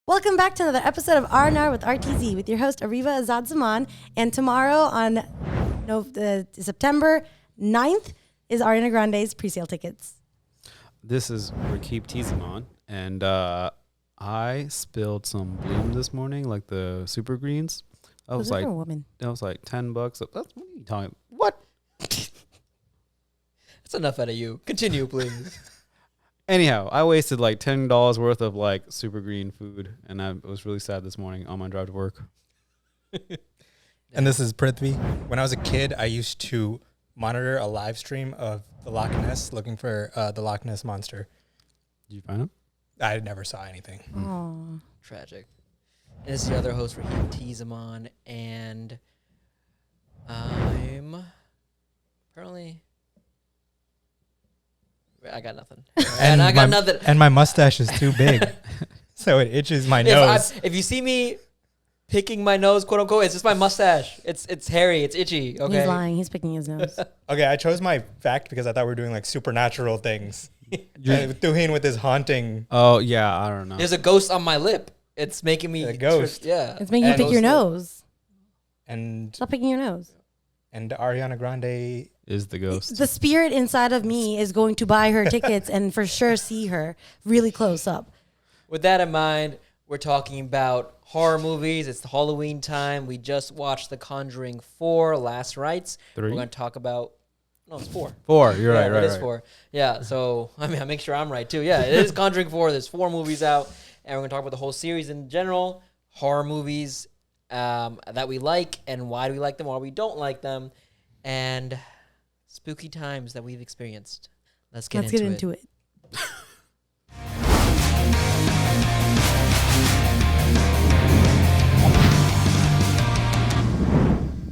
Welcome back to another episode of R&R with RTZ with your host Areeba Azad Zaman. And tomorrow on September 9th is Ariana Grande's pre-sale tickets. This is Rahib Zaman, and I spilled some bloom this morning, like the super greens. I was like, for a woman? That was like $10. What are you talking? What? That's enough out of you. Continue, please. Anyhow, I wasted like $10 worth of like super green food, and I was really sad this morning on my drive to work. And this is Prithvi. When I was a kid, I used to monitor a live stream of the Loch Ness, looking for the Loch Ness monster. Did you find him? I never saw anything. Oh, Tragic. And this is the other host, Rahib Zaman, and I'm apparently... I got nothing. And I got nothing. And my mustache is too big, so it itches my nose. If you see me picking my nose, quote unquote, it's just my mustache. It's hairy. It's itchy. Okay. he's lying. He's picking his nose. Okay, I chose my fact because I thought we were doing like supernatural things. Tuhin with his haunting. Oh yeah, I don't know. There's a ghost on my lip. It's making me A ghost. Yeah. It's making you pick your nose. And Stop picking your nose. Ariana Grande Is the ghost? The spirit inside of me is going to buy her tickets and for sure see her really close up. With that in mind, we're talking about horror movies. It's the Halloween time. We just watched The Conjuring 4, Last Rites. 3? We're going to talk about... No, it's 4. 4. You're right. It is 4. Yeah, so, I mean, I make sure I'm right, too. Yeah, it is Conjuring 4. There's 4 movies out, and we're going to talk about the whole series in general, horror movies that we like, and why do we like them, why we don't like them, and spooky times that we've experienced. Let's get into it.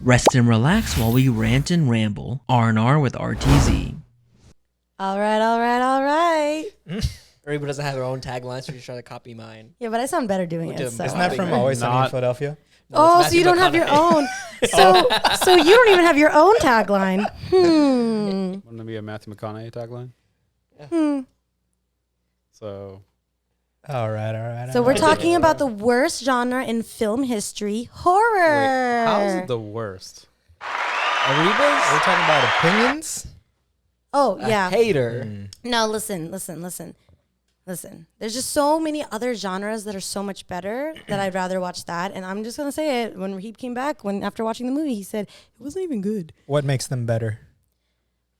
Rest and relax while we rant and ramble. R&R with RTZ. All right. Areeba doesn't have her own tagline, so she's trying to copy mine. Yeah, but I sound better doing it. So. Isn't that from Always Sunny in Philadelphia? No, so you don't have your own. So you don't even have your own tagline. Wouldn't it be a Matthew McConaughey tagline? Yeah. So. All right. So we're talking about the worst genre in film history, horror. Wait, how is it the worst? Areeba's? We're talking about opinions. Oh, yeah. Hater. No, listen. There's just so many other genres that are so much better that I'd rather watch that. And I'm just going to say it. When Rahib came back, after watching the movie, he said, it wasn't even good. What makes them better?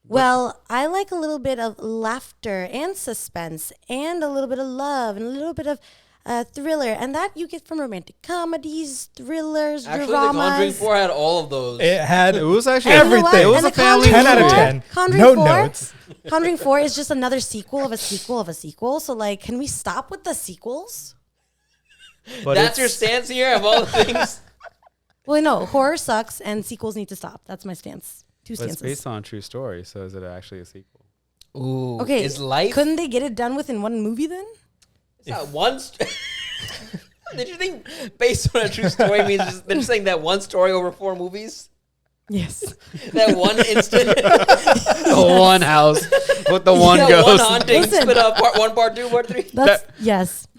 Well, I like a little bit of laughter and suspense and a little bit of love and a little bit of thriller. And that you get from romantic comedies, thrillers, Actually, dramas. The Conjuring 4 had all of those. It was actually everything. It was And a the family Conjuring 10 out of 4 10. Conjuring No 4 notes. Conjuring 4 is just another sequel of a sequel of a sequel. So, like, can we stop with the sequels? But That's your stance here of all the things? Well, no, horror sucks and sequels need to stop. That's my stance. Two But it's stances. based on a true story, so is it actually a sequel? Ooh. Okay, Is life... couldn't they get it done within one movie then? It's not one... Did you think based on a true story means they're just saying that one story over 4 movies? Yes. That one instant... The one house with the one that ghost. one haunting, Listen. split up part 1, part 2, part 3. That's yes.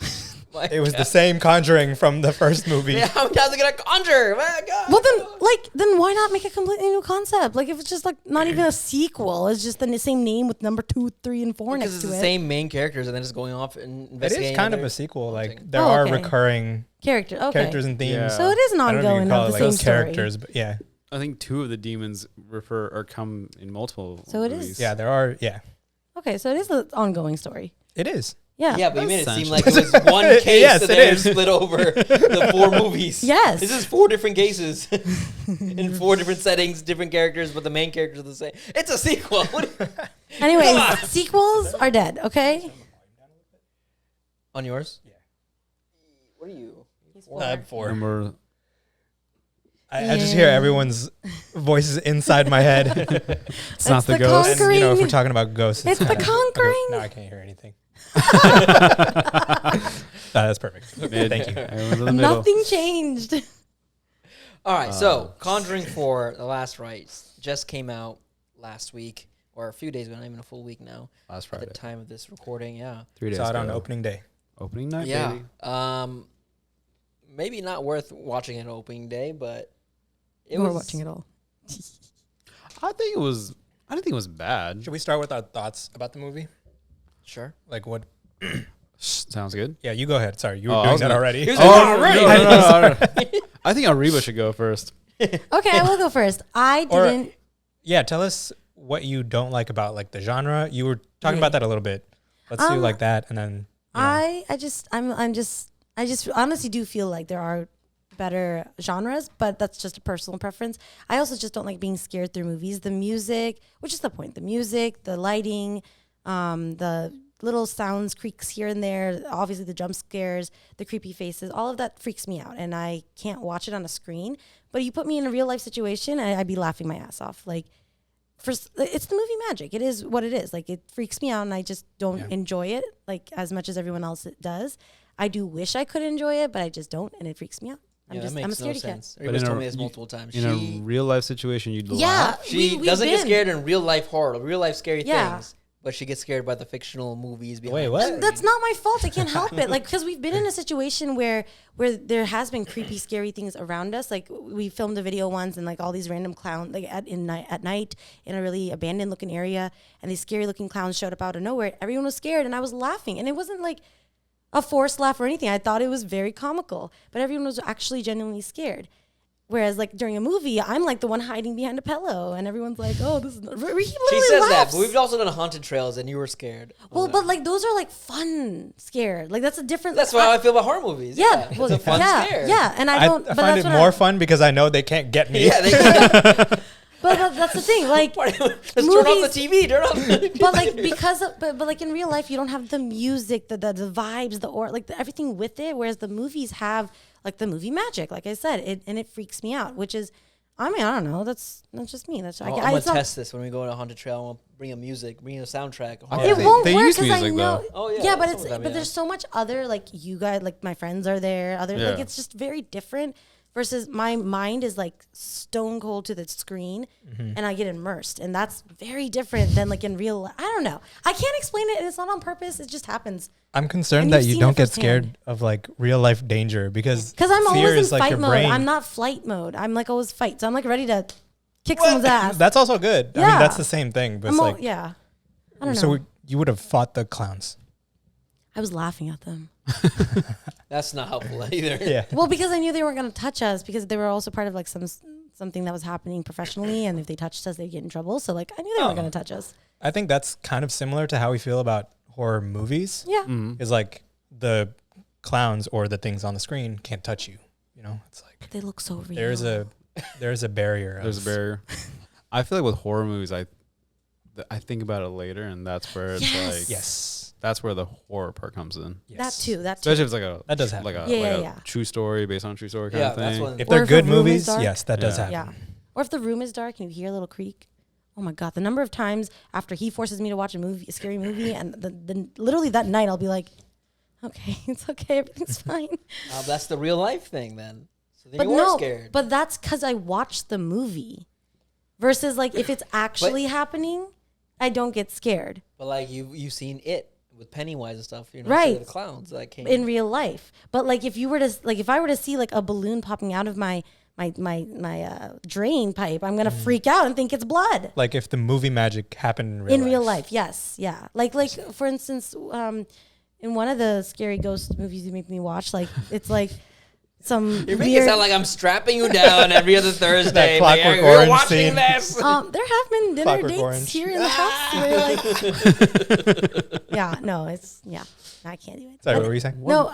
It was the same Conjuring from the first movie. Yeah, how many times are they gonna conjure? My God. Well, then why not make a completely new concept? Like if it's just like not even a sequel, it's just the same name with number 2, 3, and 4 Because next it's to the it. same main characters and then just going off and It investigating. is kind of other a sequel. Like haunting. there Oh, are okay. recurring characters and themes. Yeah. So it is an I don't know if you ongoing can call of it the like same story. characters, but yeah. I think 2 of the demons come in multiple. So it is. movies. Yeah, there are. Yeah, Okay, so it is an ongoing story. it is. Yeah. Yeah, but you made it seem Essentially. like it was one case Yes, and it then is. split over the 4 movies. Yes. This is 4 different cases in 4 different settings, different characters, but the main characters are the same. It's a sequel. Anyways, sequels are dead. Okay. On yours? Yeah. What are you? 4. Number. I just hear everyone's voices inside my head. It's not the the ghost. And, Conquering. if we're talking about ghosts, It's the Conquering. No, I can't hear anything. That's perfect. Thank you. Everyone's in the middle. Nothing changed. All right, so Conjuring 4, The Last Rites, just came out last week, or a few days ago, not even a full week now. Last At Friday. the time of this recording, yeah. 3 days Saw it ago. on opening day. Opening night, Yeah. baby. maybe not worth watching an opening day, but it We're was watching it all. I think it was. I didn't think it was bad. Should we start with our thoughts about the movie? Sure. Like what? Sounds good. Yeah, you go ahead. Sorry, you were I doing was that gonna- already. He was like, all right. No. I think Areeba should go first. Okay, I will go first. I Or- didn't. Yeah, tell us what you don't like about like the genre. You were talking about that a little bit. Let's do like that, and then you know. I just honestly do feel like there are better genres, but that's just a personal preference. I also just don't like being scared through movies. The music, which is the point, the music, the lighting, the little sounds, creaks here and there, obviously the jump scares, the creepy faces, all of that freaks me out, and I can't watch it on a screen. But you put me in a real life situation, I'd be laughing my ass off. Like, it's the movie magic. It is what it is. Like, it freaks me out, and I just don't enjoy it like as much as everyone else does. I do wish I could enjoy it, but I just don't, and it freaks me out. I'm a scaredy cat. Everybody's told me this multiple times. In a real life situation, you'd Yeah, laugh. She doesn't get scared in real life horror, real life scary Yeah. things, but she gets scared by the fictional movies. Wait, what? the That's screen. not my fault. I can't help it. Like, because we've been in a situation where there has been creepy, scary things around us. Like, we filmed a video once, and like all these random clowns, like at night in a really abandoned looking area, and these scary looking clowns showed up out of nowhere. Everyone was scared, and I was laughing, and it wasn't like a forced laugh or anything. I thought it was very comical, but everyone was actually genuinely scared. Whereas, like, during a movie, I'm like the one hiding behind a pillow, and everyone's like, "Oh, this is." He literally She says that, laughs. but we've also done haunted trails, and you were scared. Well, but like those are like fun scared. Like that's a different. That's how I feel about horror movies. Yeah, It's well, a fun yeah, scare. yeah, and I don't. I but find that's it what more fun because I know they can't get me. Yeah, they But that's the thing. Like, Let's turn off the TV. Turn off. but like because of, but like in real life, you don't have the music, the vibes, everything with it. Whereas the movies have like the movie magic. Like I said, and it freaks me out. Which is, I mean, I don't know. That's just me. That's I'm gonna test this when we go on a haunted trail. I'm gonna bring a soundtrack. It won't They work use because I music, know. though. Oh, yeah, yeah, but some of them, but there's so much other like you guys, like my friends are there. Like Yeah. it's just very different. Versus my mind is like stone cold to the screen, and I get immersed, and that's very different than like in real life. I don't know. I can't explain it, and it's not on purpose. It just happens. I'm concerned And that you've you seen don't it get firsthand. scared of like real life danger because I'm fear always is in like fight your mode. brain. I'm not flight mode. I'm like always fight. So I'm like ready to kick someone's ass. That's also good. I Yeah. mean, that's the same thing. But it's like, yeah. I don't know. so you would have fought the clowns. I was laughing at them. That's not helpful either. Yeah. Well, because I knew they weren't going to touch us because they were also part of like something that was happening professionally, and if they touched us, they'd get in trouble. So like I knew they weren't going to touch us. I think that's kind of similar to how we feel about horror movies. Yeah. Is like the clowns or the things on the screen can't touch you. You know, it's like They look so real. there's a barrier. There's a barrier. I feel like with horror movies, I think about it later, and that's where it's Yes. like, yes. That's where the horror part comes in. That too. Especially if it's like That does happen. like a, Yeah, like yeah. a true story based on a true story kind of thing. that's when. If Or they're if good a room is movies, dark. yes, that does Yeah. happen. Yeah. Or if the room is dark and you hear a little creak. Oh my God. The number of times after he forces me to watch a scary movie, and the literally that night I'll be like, okay, it's okay. Everything's fine. That's the real life thing then. So then But you are no, scared. but that's because I watched the movie versus like if it's actually happening, I don't get scared But like you've seen it with Pennywise and stuff. You're not Right. scared of the clowns that came in real life. But like if I were to see like a balloon popping out of my drain pipe, I'm gonna freak out and think it's blood. Like if the movie magic happened In real life, yes, yeah. Like for instance, in one of the scary ghost movies you make me watch, like it's like some You make it weird. sound like I'm strapping you down every other Thursday. Clockwork We're Orange watching scene. this. There have been dinner Clockwork dates Orange. here in the house where like, yeah, no, I can't do it. Sorry, But- what were you saying? No,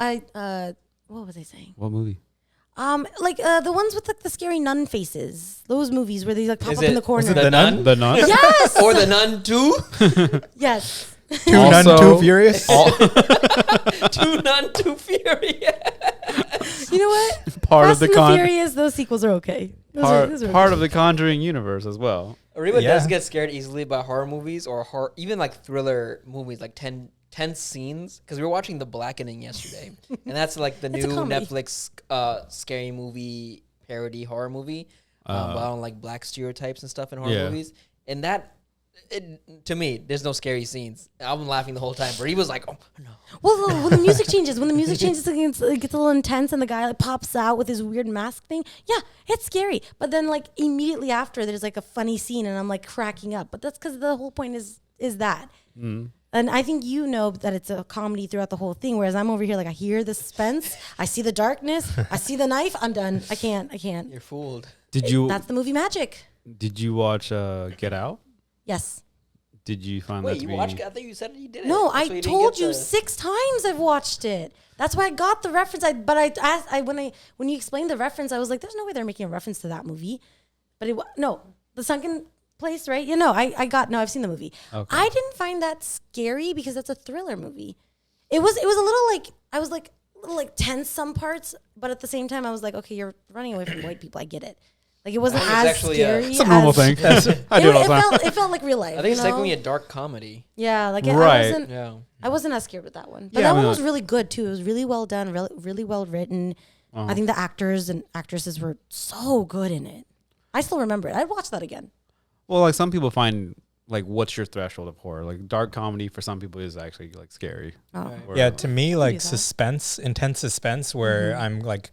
what was I saying? What movie? Like the ones with like the scary nun faces. Those movies where they like pop Is up in it- the corner. was it The Nun? The Nun? Yes. Or the Nun 2? Yes. Two Nun, Also- Too Furious. 2 Nun 2 Fury. You know what? Part Fast of the and the Furious. Those sequels are okay. Those are part okay. of the Conjuring universe as well. Areeba Yeah. does get scared easily by horror movies or even like thriller movies, like tense scenes. Because we were watching The Blackening yesterday, and that's like the It's a new comedy. Netflix scary movie parody horror movie about on like black stereotypes and stuff in horror Yeah. movies. And that to me, there's no scary scenes. I'm laughing the whole time. But he was like, "Oh no." Well, when the music changes, it gets a little intense, and the guy like pops out with his weird mask thing. Yeah, it's scary. But then like immediately after, there's like a funny scene, and I'm like cracking up. But that's because the whole point is that. And I think you know that it's a comedy throughout the whole thing, whereas I'm over here like I hear the suspense, I see the darkness, I see the knife, I'm done. I can't. You're fooled. That's the movie magic. Did you watch Get Out? Yes. Did you find Wait, that to you be... watched? I thought you said you did it. No, That's why I didn't told get you the- 6 times I've watched it. That's why I got the reference. When you explained the reference, I was like, "There's no way they're making a reference to that movie." But the sunken place, right? I've seen the movie. Okay. I didn't find that scary because that's a thriller movie. It was a little like I was like a little like tense some parts, but at the same time I was like, okay, you're running away from white people. I get it. Like it wasn't I think as it's actually, scary. It's a normal thing. I do it all the time. It felt like real life. I think it's you know? technically a dark comedy. Yeah, like Right. Yeah. I wasn't as scared with that one. But Yeah, that I mean, one was really good too. It was really well done, really well written. I think the actors and actresses were so good in it. I still remember it. I'd watch that again. Well, like some people find like what's your threshold of horror? Like dark comedy for some people is actually like scary. Oh. Right. Or- Yeah, to me, do like that. suspense, intense suspense, where I'm like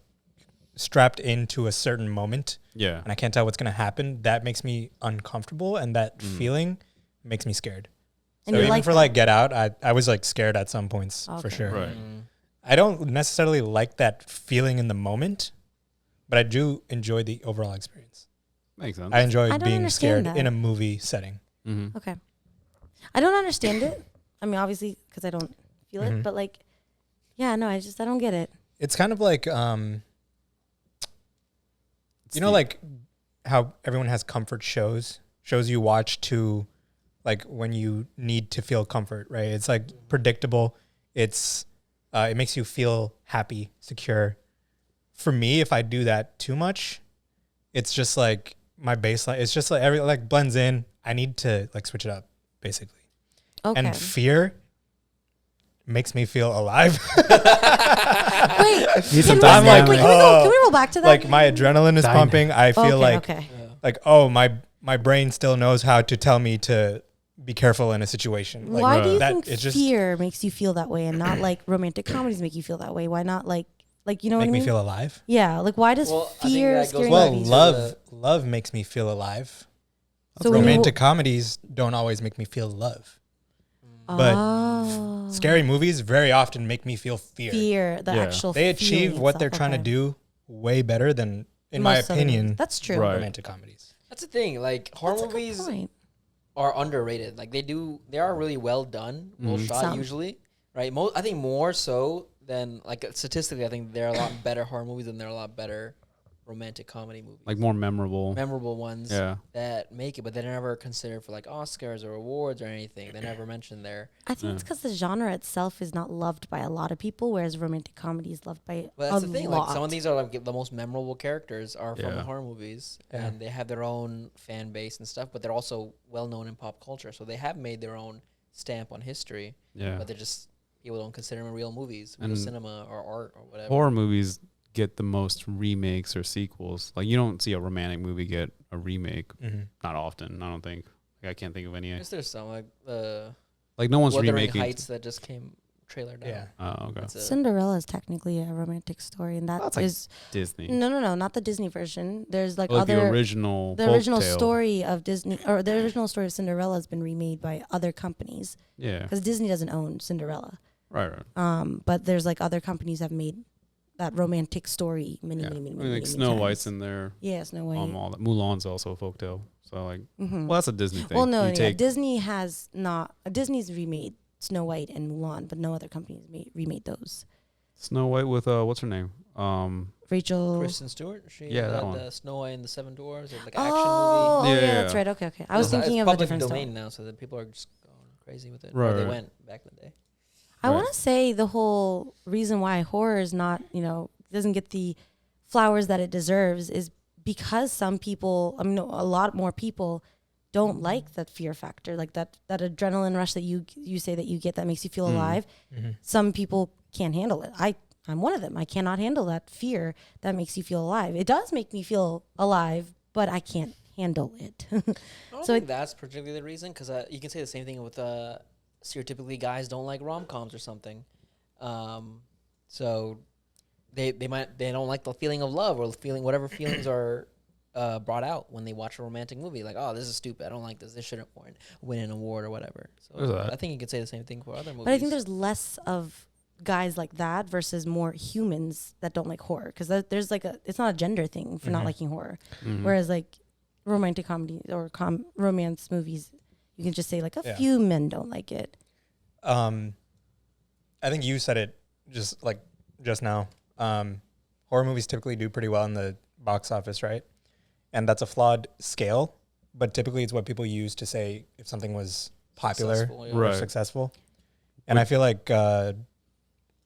strapped into a certain moment Yeah. and I can't tell what's gonna happen. That makes me uncomfortable, and that feeling makes me scared. And So you even like for that? like Get Out, I was like scared at some points for Okay. sure. Right. I don't necessarily like that feeling in the moment, but I do enjoy the overall experience. Makes sense. I enjoy I don't being understand scared that. in a movie setting. Mm-hmm. Okay. I don't understand it. I mean, obviously, because I don't feel it. But like, yeah, no, I don't get it. It's kind of like, you know, like how everyone has comfort shows you watch to like when you need to feel comfort, right? It's like predictable. It's, it makes you feel happy, secure. For me, if I do that too much, it's just like my baseline. It's just like like blends in. I need to like switch it up basically. Okay. And fear makes me feel alive. Wait, Need some can we, dynamic. wait, can we roll back to that? Like my adrenaline is Dynamic. pumping. I feel okay. like, oh, my brain still knows how to tell me to be careful in a situation. Like, Why do you that think it's just fear makes you feel that way and not like romantic comedies make you feel that way? Why not like you know what I make mean? me feel alive? Yeah, like why does Well, I think fear that goes scary back Well, movies? to love makes me feel alive. So when you- Romantic comedies don't always make me feel love. But Oh. scary movies very often make me feel fear. fear, the Yeah. actual They achieve feeling what they're itself. trying to Okay. do way better than, in my Most other movies. opinion, That's true. Right. romantic comedies. That's the thing. Like horror That's a good movies point. are underrated. Like they are really well done, well shot Some. usually, right? I think more so than like statistically, I think there are a lot better horror movies than there are a lot better romantic comedy movies. Like more memorable. memorable ones Yeah. that make it, but they're never considered for like Oscars or awards or anything. They're never mentioned there. I think it's because the genre itself is not loved by a lot of people, whereas romantic comedy is loved by But that's a the thing. lot. Like some of these are like the most memorable characters are from Yeah. horror movies, Yeah. and they have their own fan base and stuff. But they're also well known in pop culture, so they have made their own stamp on history. Yeah. But they're just people don't consider them real movies, real And cinema or art or whatever. Horror movies get the most remakes or sequels. Like you don't see a romantic movie get a remake. Not often. I don't think. Like, I can't think of any. I guess there's some like Like no one's Wuthering remaking. Heights that just came trailer down. Yeah. Oh, okay. That's a- Cinderella is technically a romantic story, and That's that like is Disney. no, not the Disney version. There's like Like other the original. the folk original tale. story of Disney or the original story of Cinderella has been remade by other companies Yeah. because Disney doesn't own Cinderella. Right. Right. But there's like other companies have made that romantic story many, Yeah. many, many, I mean, many, like many Snow times. White's in there. Yeah, Snow White. All that. Mulan's also a folktale. So like, well, that's a Disney thing. Well, no, You yeah, take- Disney has not. Disney's remade Snow White and Mulan, but no other companies remade those. Snow White with what's her name? Rachel. Kristen Stewart. She Yeah, that had one. the Snow White and the Seven Dwarfs, or like action Oh, movie. yeah, Yeah, that's yeah. right. Okay. I was It's thinking of a public different domain story. now, so that people are just going crazy with it. Right, Or they right. went back in the day. I Right. want to say the whole reason why horror is not, doesn't get the flowers that it deserves is because some people, a lot more people don't like that fear factor, like that adrenaline rush that you say that you get that makes you feel alive. Some people can't handle it. I'm one of them. I cannot handle that fear that makes you feel alive. It does make me feel alive, but I can't handle it. I don't So think that's particularly the reason, because you can say the same thing with stereotypically guys don't like rom-coms or something. So they don't like the feeling of love or feeling whatever feelings are brought out when they watch a romantic movie. Like, oh, this is stupid. I don't like this. This shouldn't win an award or whatever. So I think you could say the same thing for other movies. But I think there's less of guys like that versus more humans that don't like horror, because there's like it's not a gender thing for not liking horror. Whereas like romantic comedy or romance movies, you can just say like a few men don't like it. I think you said it just now. Horror movies typically do pretty well in the box office, right? And that's a flawed scale, but typically it's what people use to say if something was popular or successful. And I feel like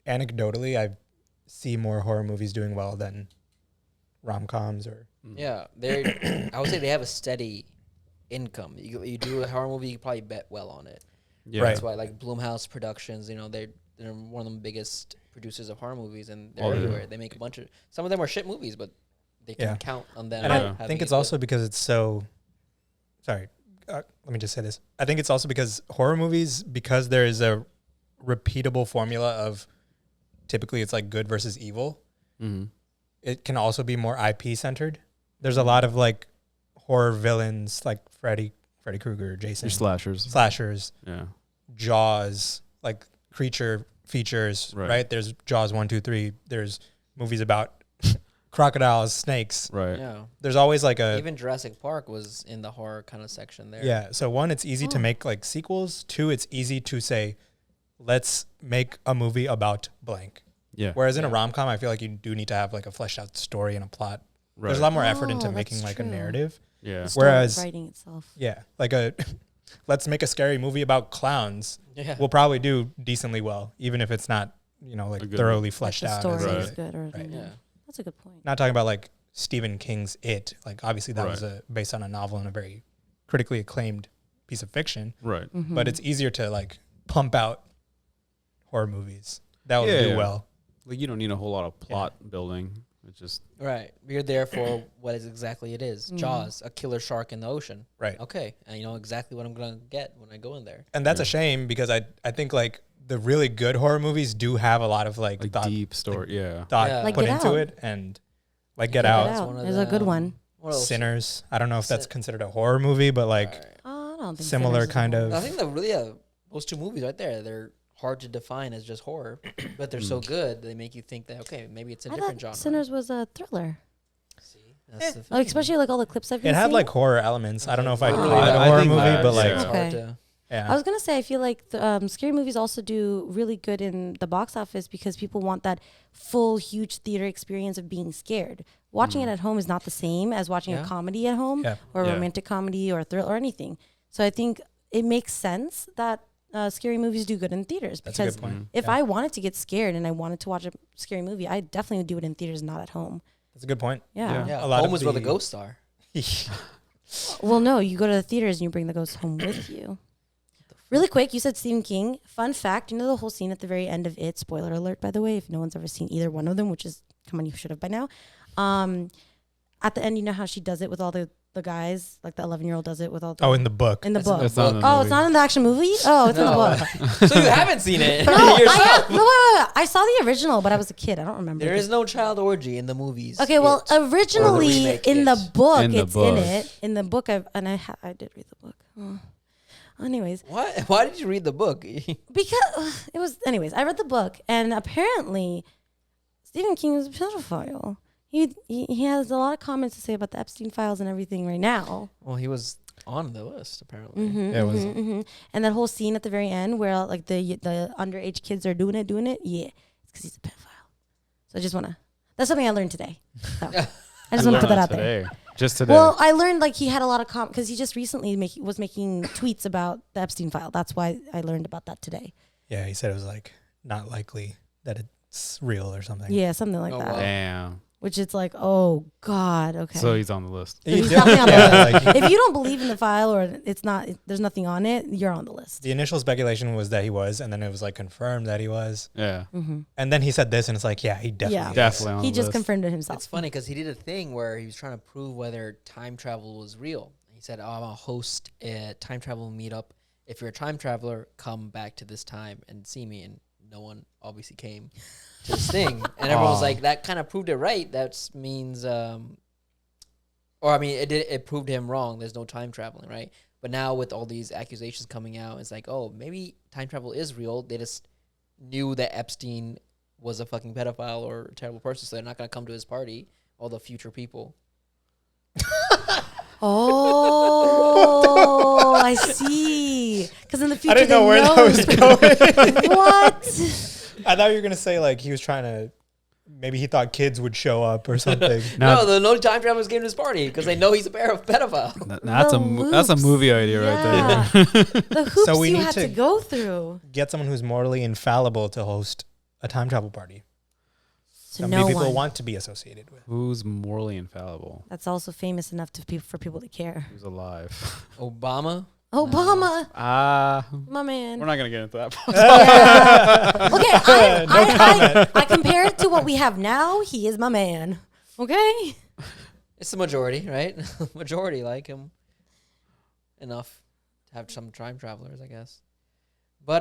anecdotally, I see more horror movies doing well than rom-coms or. Yeah, I would say they have a steady income. You do a horror movie, you probably bet well on it. Yeah. That's why like Blumhouse Productions, they're one of the biggest producers of horror movies, and they're everywhere. They make a bunch of. Some of them are shit movies, but they can count on them. And I think it's also because it's so. Sorry, let me just say this. I think it's also because horror movies, because there is a repeatable formula of typically it's like good versus evil. It can also be more IP centered. There's a lot of like horror villains like Freddy Krueger, Jason, slashers, Jaws, like creature features, right? There's Jaws 1, 2, 3. There's movies about crocodiles, snakes. Right. Yeah. There's always like even Jurassic Park was in the horror kind of section there. Yeah. So one, it's easy to make like sequels. Two, it's easy to say, let's make a movie about blank. Yeah. Whereas in a rom-com, I feel like you do need to have like a fleshed out story and a plot. Right. There's a lot more effort into making like a narrative. Yeah. Whereas writing itself. Yeah. Like let's make a scary movie about clowns. Yeah. We'll probably do decently well, even if it's not, like thoroughly fleshed out. The story is good or yeah. That's a good point. Not talking about like Stephen King's It. Like obviously that was based on a novel and a very critically acclaimed piece of fiction. Right. But it's easier to like pump out horror movies. That would do well. Like you don't need a whole lot of plot building. It's just You're there for what is exactly it is. Jaws, a killer shark in the ocean. Right. Okay. And you know exactly what I'm gonna get when I go in there. And that's a shame because I think like the really good horror movies do have a lot of like thought, deep story. Thought like put Get into Out. it, and like Get Out. There's a good one. Sinners. I don't know if that's considered a horror movie, but like I don't think similar kind of. I think that really those two movies right there, they're hard to define as just horror, but they're so good they make you think that maybe it's a different genre. Sinners was a thriller. See, that's the thing. Especially like all the clips I've been It had seeing. like horror elements. I don't know if I'd Oh, call it a I horror think movie, that, but like It's hard to. I was gonna say I feel like the, scary movies also do really good in the box office because people want that full huge theater experience of being scared. Watching it at home is not the same as watching a comedy at home or a romantic comedy or a thriller or anything. So I think it makes sense that scary movies do good in theaters because That's a good point. if I wanted to get scared and I wanted to watch a scary movie, I definitely would do it in theaters, not at home. That's a good point. Yeah, A lot home of is where the ghosts are. Well, no, you go to the theaters and you bring the ghost home with you. Really quick, you said Stephen King. Fun fact, you know the whole scene at the very end of It, spoiler alert, by the way, if no one's ever seen either one of them, which is, come on, you should have by now. At the end, you know how she does it with all the guys? Like the 11-year-old does it with all the... Oh, in the book. In the book. It's not in the Oh, movie. it's not in the action movie? Oh, it's in the book. So you haven't seen it No, yourself. wait. I saw the original, but I was a kid. I don't remember. There is no child orgy in the movies. Okay, well, originally remake, in the book, In the it's book. in it. In the book, I did read the book. Anyways, What? Why did you read the book? because it was. Anyways, I read the book, and apparently, Stephen King is a pedophile. He has a lot of comments to say about the Epstein files and everything right now. Well, he was on the list apparently. Yeah, it was. And that whole scene at the very end where like the underage kids are doing it. Yeah, it's because he's a pedophile. So I just wanna. That's something I learned today. So I just want to put that out there. Just today. Well, I learned like he had a lot of because he just recently was making tweets about the Epstein file. That's why I learned about that today. Yeah, he said it was like not likely that it's real or something. Yeah, something like that. Wow. Damn. which it's like, oh God, okay. So he's on the list. So he's definitely on the list. like, If you don't believe in the file or it's not, there's nothing on it, you're on the list. the initial speculation was that he was, and then it was like confirmed that he was. Yeah. Mm-hmm. And then he said this, and it's like, yeah, he definitely Yeah. is. Definitely on He the just list. confirmed it himself. It's funny because he did a thing where he was trying to prove whether time travel was real. He said, I'm going to host a time travel meetup. If you're a time traveler, come back to this time and see me. And no one obviously came to this thing. And everyone was like, that kind of proved it right. That means, it proved him wrong. There's no time traveling, right? But now with all these accusations coming out, it's like, oh, maybe time travel is real. They just knew that Epstein was a fucking pedophile or a terrible person, so they're not going to come to his party, all the future people. Oh, I see. Because in the future, I didn't know they where that was going. What? I thought you were going to say, like, he was trying to, maybe he thought kids would show up or something. No, no time travelers came to his party because they know he's a pedophile. That's a movie idea right there. The hoops So we you need had to- to go through. Get someone who's morally infallible to host a time travel party. So How no many people one. want to be associated with? Who's morally infallible? That's also famous enough for people to care. Who's alive? Obama? Obama, Ah, my man. we're not gonna get into that. Yeah. Okay, No comment. I compare it to what we have now. He is my man. Okay. It's the majority, right? Majority like him enough to have some time travelers, I guess. But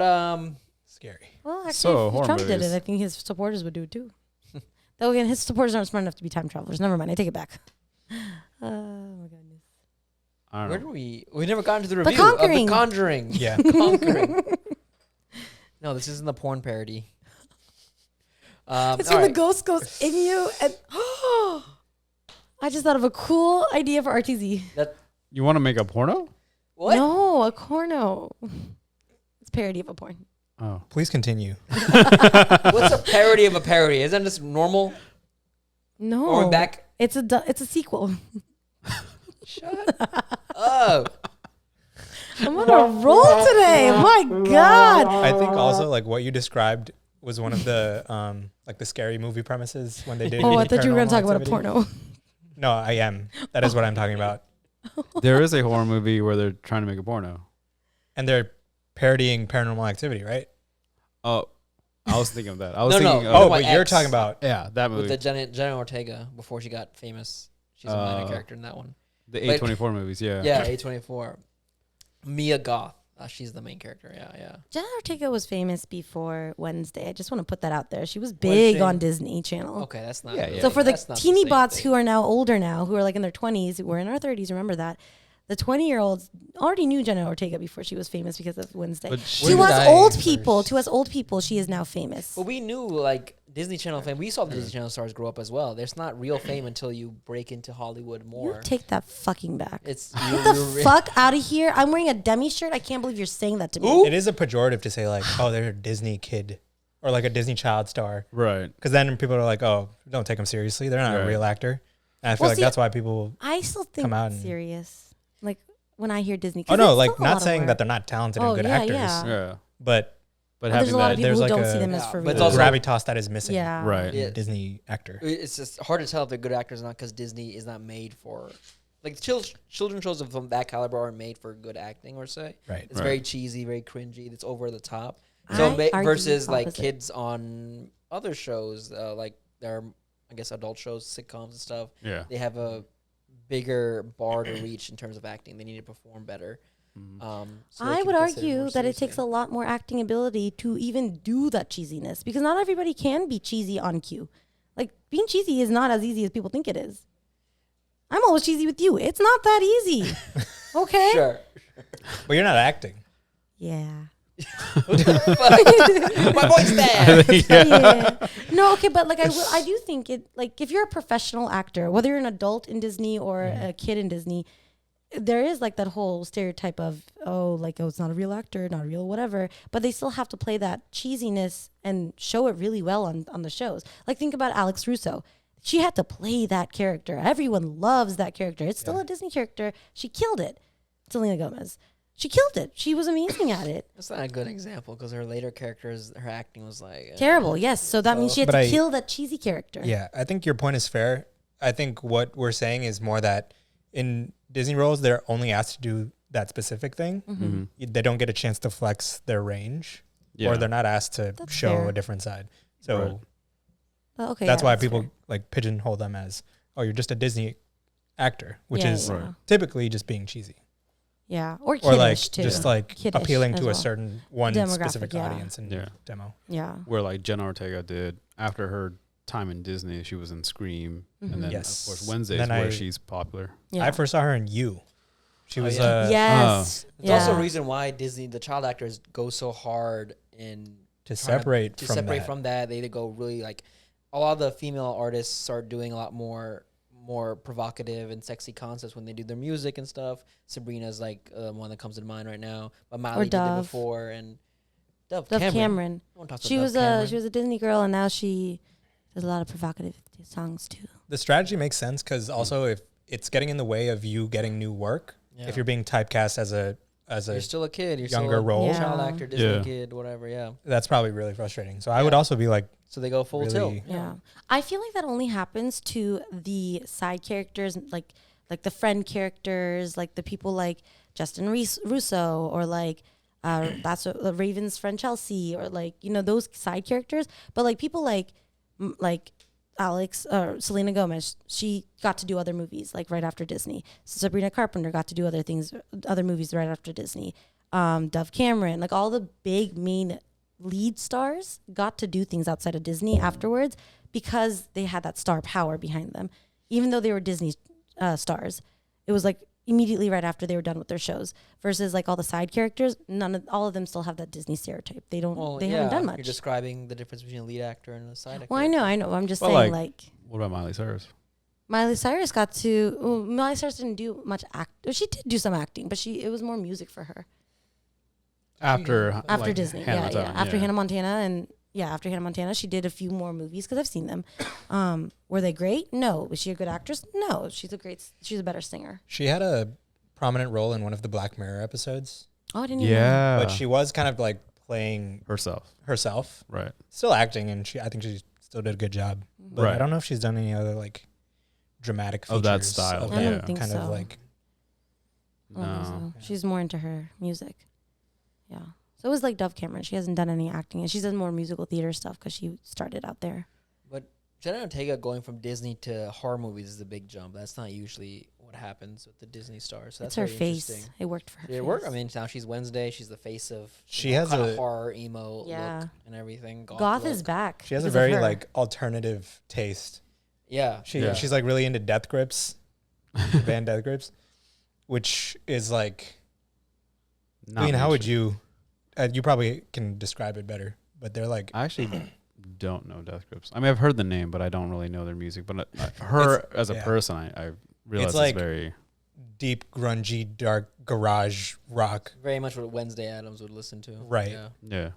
Scary. Well, actually, So, if horror Trump did movies. it, I think his supporters would do it too. Though again, his supporters aren't smart enough to be time travelers. Never mind. I take it back. Oh my goodness. I where don't know. did we never got into the The review of Conjuring. The Conjuring. Yeah. Conjuring. No, this isn't the porn parody. It's all when the right. ghost goes in you, and I just thought of a cool idea for RTZ. You want to make a porno? What? No, a corno. It's a parody of a porn. Oh, Please continue. What's a parody of a parody? Isn't this normal? No, Going back. It's a sequel. Shut up. I'm on a roll today. My God. I think also like what you described was one of the like the scary movie premises when they did. Oh, I thought you were going to Paranormal talk about a Activity. porno. No, I am. That is what I'm talking about. there is a horror movie where they're trying to make a porno. And they're parodying Paranormal Activity, right? Oh, I was thinking of that. I was No, thinking. no. Of, Oh, my but you're ex. talking about yeah, that With movie. the Jenna Ortega before she got famous. She's a minor character in that one. The A24 movies. Yeah. Yeah, A24. Mia Goth. She's the main character. Yeah. Jenna Ortega was famous before Wednesday. I just want to put that out there. She was big she? on Disney Channel. Okay, that's not. Yeah, really- yeah. So for the that's not teeny same bots thing. who are now older now, who are like in their 20s, we're in our 30s, remember that. The 20-year-olds already knew Jenna Ortega before she was famous because of Wednesday. But To Where did us I old first- people, she is now famous. But we knew like Disney Channel fame. We saw the Disney Channel stars grow up as well. There's not real fame until you break into Hollywood You more. take that fucking back. It's Get the fuck out of here. I'm wearing a demi shirt. I can't believe you're saying that to me. Ooh. it is a pejorative to say like, oh, they're a Disney kid or like a Disney child star. Right. Because then people are like, oh, don't take them seriously. They're not a Right. real actor. And I feel Well, like see, that's why people. I still think Come out it's and- serious. Like when I hear Disney. 'cause Oh no, it's like still a lot not of saying work. that they're not talented Oh, and good yeah, actors, yeah. Yeah. but But But there's having a lot that, of people there's who like don't a- see them as Yeah, for but real. it's also- gravitas that is missing. Yeah. right. Yeah. Disney actor. It's just hard to tell if they're good actors or not because Disney is not made for like children shows of that caliber aren't made for good acting or say. Right. It's Right. very cheesy, very cringy. It's over the top. I So argue versus the like opposite. kids on other shows, like there are I guess adult shows, sitcoms and stuff. Yeah. They have a bigger bar to reach in terms of acting. They need to perform better. Mhm. So they I can would consider argue more that it takes a seriously. lot more acting ability to even do that cheesiness because not everybody can be cheesy on cue. Like being cheesy is not as easy as people think it is. I'm always cheesy with you. It's not that easy. Okay? Sure. But you're not acting. Yeah. My voice there. Yeah. No, okay, but like I do think it like if you're a professional actor, whether you're an adult in Disney or a kid in Disney, there is like that whole stereotype of it's not a real actor, not a real whatever, but they still have to play that cheesiness and show it really well on the shows. Like think about Alex Russo. She had to play that character. Everyone loves that character. It's still a Disney character. She killed it. Selena Gomez. She killed it. She was amazing at it. That's not a good example because her later characters, her acting was like Terrible. Yes. So that means she had to kill that cheesy character. Yeah, I think your point is fair. I think what we're saying is more that in Disney roles, they're only asked to do that specific thing. They don't get a chance to flex their range, or they're not asked to show a different side. So that's why people like pigeonhole them as, oh, you're just a Disney actor, which is typically just being cheesy. Yeah, or like too. just like Kiddish appealing to well. a certain one specific audience and demo. Yeah, where like Jenna Ortega did after her time in Disney, she was in Scream, and then of course Wednesdays where she's popular. Yeah. I first saw her in You. She was yes. It's also a reason why Disney, the child actors, go so hard in to separate from that. They go really like a lot of the female artists start doing a lot more provocative and sexy concepts when they do their music and stuff. Sabrina's like one that comes to mind right now, but Miley did it before, and Dove Cameron. She was a Disney girl, and now she does a lot of provocative songs too. The strategy makes sense because also if it's getting in the way of you getting new work, if you're being typecast as a you're still a kid, you're younger still a role, child actor, Disney kid, whatever. Yeah, that's probably really frustrating. So I would also be like, so they go full tilt. Yeah, I feel like that only happens to the side characters, like the friend characters, like the people like Justin Russo, or like that's Raven's friend Chelsea, or like those side characters. But like people like Alex or Selena Gomez, she got to do other movies like right after Disney. Sabrina Carpenter got to do other movies right after Disney. Dove Cameron, like all the big main lead stars got to do things outside of Disney afterwards because they had that star power behind them. Even though they were Disney stars, it was like immediately right after they were done with their shows. Versus like all the side characters, all of them still have that Disney stereotype. They don't. They haven't done much. You're describing the difference between a lead actor and a side actor. Well, I know. I'm just saying like. What about Miley Cyrus? Miley Cyrus got to. Well, Miley Cyrus didn't do much She did do some acting, but it was more music for her. After Disney, after Hannah Montana, after Hannah Montana, she did a few more movies because I've seen them. Were they great? No. Was she a good actress? No. She's a better singer. She had a prominent role in one of the Black Mirror episodes. Oh, I didn't even know. But she was kind of like playing herself. Right. Still acting, and I think she still did a good job. But I don't know if she's done any other like dramatic features of that style. I don't think kind so. of like. I don't think so. She's more into her music. Yeah. So it was like Dove Cameron. She hasn't done any acting, and she's done more musical theater stuff because she started out there. But Jenna Ortega going from Disney to horror movies is a big jump. That's not usually what happens with the Disney stars. So that's her face. It worked for her. It worked. I mean, now she's Wednesday. She's the face of she has kind a of horror emo look and everything. Goth is back. She has a very like alternative taste. Yeah. She's like really into Death Grips, band Death Grips, which is like. I mean, how would you? You probably can describe it better, but they're like. I actually don't know Death Grips. I mean, I've heard the name, but I don't really know their music. But her as a person, I realize it's very deep, grungy, dark garage rock. Very much what Wednesday Addams would listen to. Right. Yeah.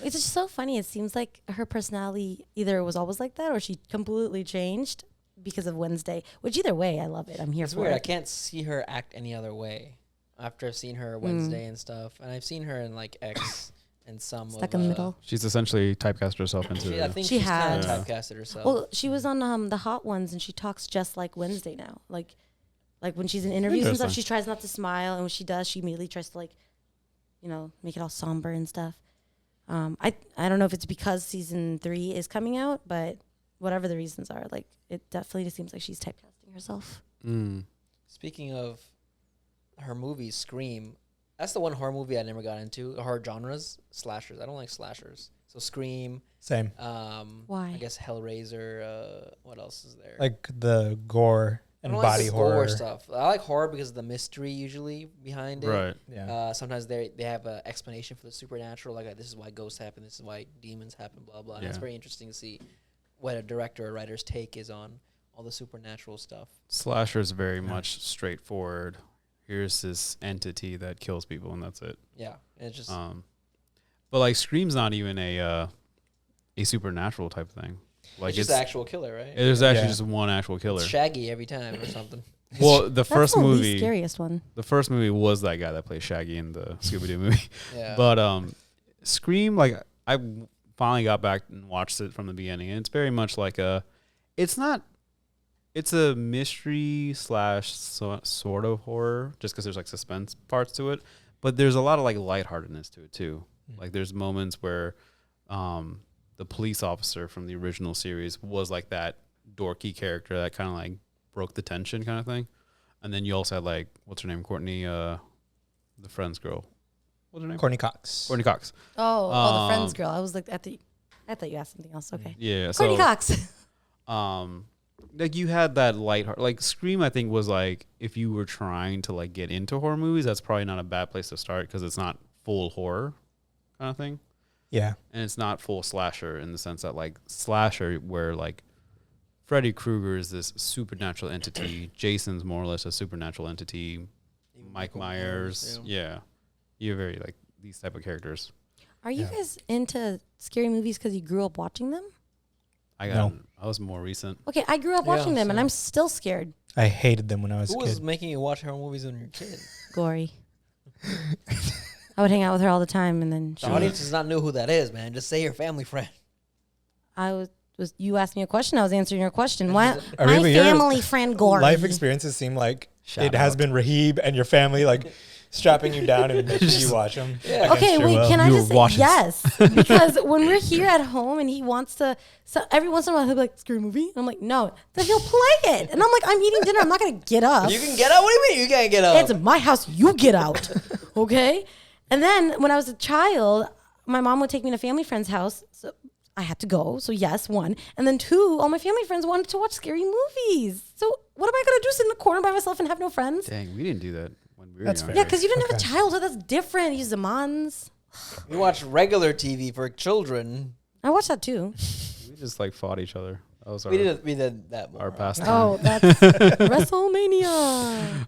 It's just so funny. It seems like her personality either was always like that or she completely changed because of Wednesday. Which either way, I love it. I'm here it's for weird. it. I can't see her act any other way after I've seen her Wednesday and stuff. And I've seen her in like X and some stuck in the middle. She's essentially typecast herself into. I think she's kind of typecasted herself. Well, she was on the Hot Ones and she talks just like Wednesday now. Like when she's in interviews and stuff, she tries not to smile, and when she does, she immediately tries to make it all somber and stuff. I don't know if it's because season 3 is coming out, but whatever the reasons are, like it definitely just seems like she's typecasting herself. Speaking of her movies, Scream, that's the one horror movie I never got into. Horror genres, slashers. I don't like slashers. So Scream. Same. Why? I guess Hellraiser. What else is there? Like the gore and body horror gore stuff. I like horror because of the mystery usually behind it. Right. Yeah. Sometimes they have an explanation for the supernatural. Like this is why ghosts happen. This is why demons happen. Blah blah. Yeah. And it's very interesting to see what a director or writer's take is on all the supernatural stuff. Slashers very much straightforward. Here's this entity that kills people, and that's it. Yeah, and it's just. But like Scream's not even a supernatural type thing. Like it's just the actual killer, right? There's actually just one actual killer. It's Shaggy every time or something. Well, the That's first the movie, least scariest one. the first movie was that guy that played Shaggy in the Scooby Doo movie. Yeah. But Scream, like I finally got back and watched it from the beginning, and it's very much like it's a mystery / sort of horror, just because there's like suspense parts to it, but there's a lot of like lightheartedness to it too. Like there's moments where the police officer from the original series was like that dorky character that kind of like broke the tension kind of thing, and then you also had like, what's her name, Courtney, the Friends girl. What's her name? Courtney Cox. Courtney Cox. Oh, the Friends girl. I was like, I thought you asked something else. Okay. Yeah. Courtney So, Cox. like you had that light, like Scream, I think was like, if you were trying to like get into horror movies, that's probably not a bad place to start because it's not full horror kind of thing. Yeah. And it's not full slasher in the sense that like slasher where like Freddy Krueger is this supernatural entity, Jason's more or less a supernatural entity, Mike Myers, yeah. You're very like these type of characters. Are you guys into scary movies because you grew up watching them? I was more recent. Okay, I grew up watching them, and I'm still scared. I hated them when I was a Who kid. was making you watch horror movies when you were a kid? Gory. I would hang out with her all the time, and then The audience does not know who that is, man. Just say your family friend. I was you asked me a question, I was answering your question. Why my Areeba, your family friend Gory. Life experiences seem like Shout it has out. been Rahib and your family like strapping you down and making you watch them. Yeah. Okay, wait, can I You just were say watching. yes? Because when we're here at home and he wants to, so every once in a while he'll be like, scary movie? And I'm like, no. Then he'll play it. And I'm like, I'm eating dinner. I'm not going to get up. You can get out? What do you mean you can't get out? It's my house. You get out. Okay? And then when I was a child, my mom would take me to family friend's house. So I had to go. So yes, one. And then two, all my family friends wanted to watch scary movies. So what am I going to do? Sit in the corner by myself and have no friends? Dang, we didn't do that when we were That's younger. Yeah, because you didn't have a childhood. That's different. You Zamans. We watch regular TV for children. I watched that too. We just like fought each other. That was our, We did that more. our pastime. Oh, that's WrestleMania.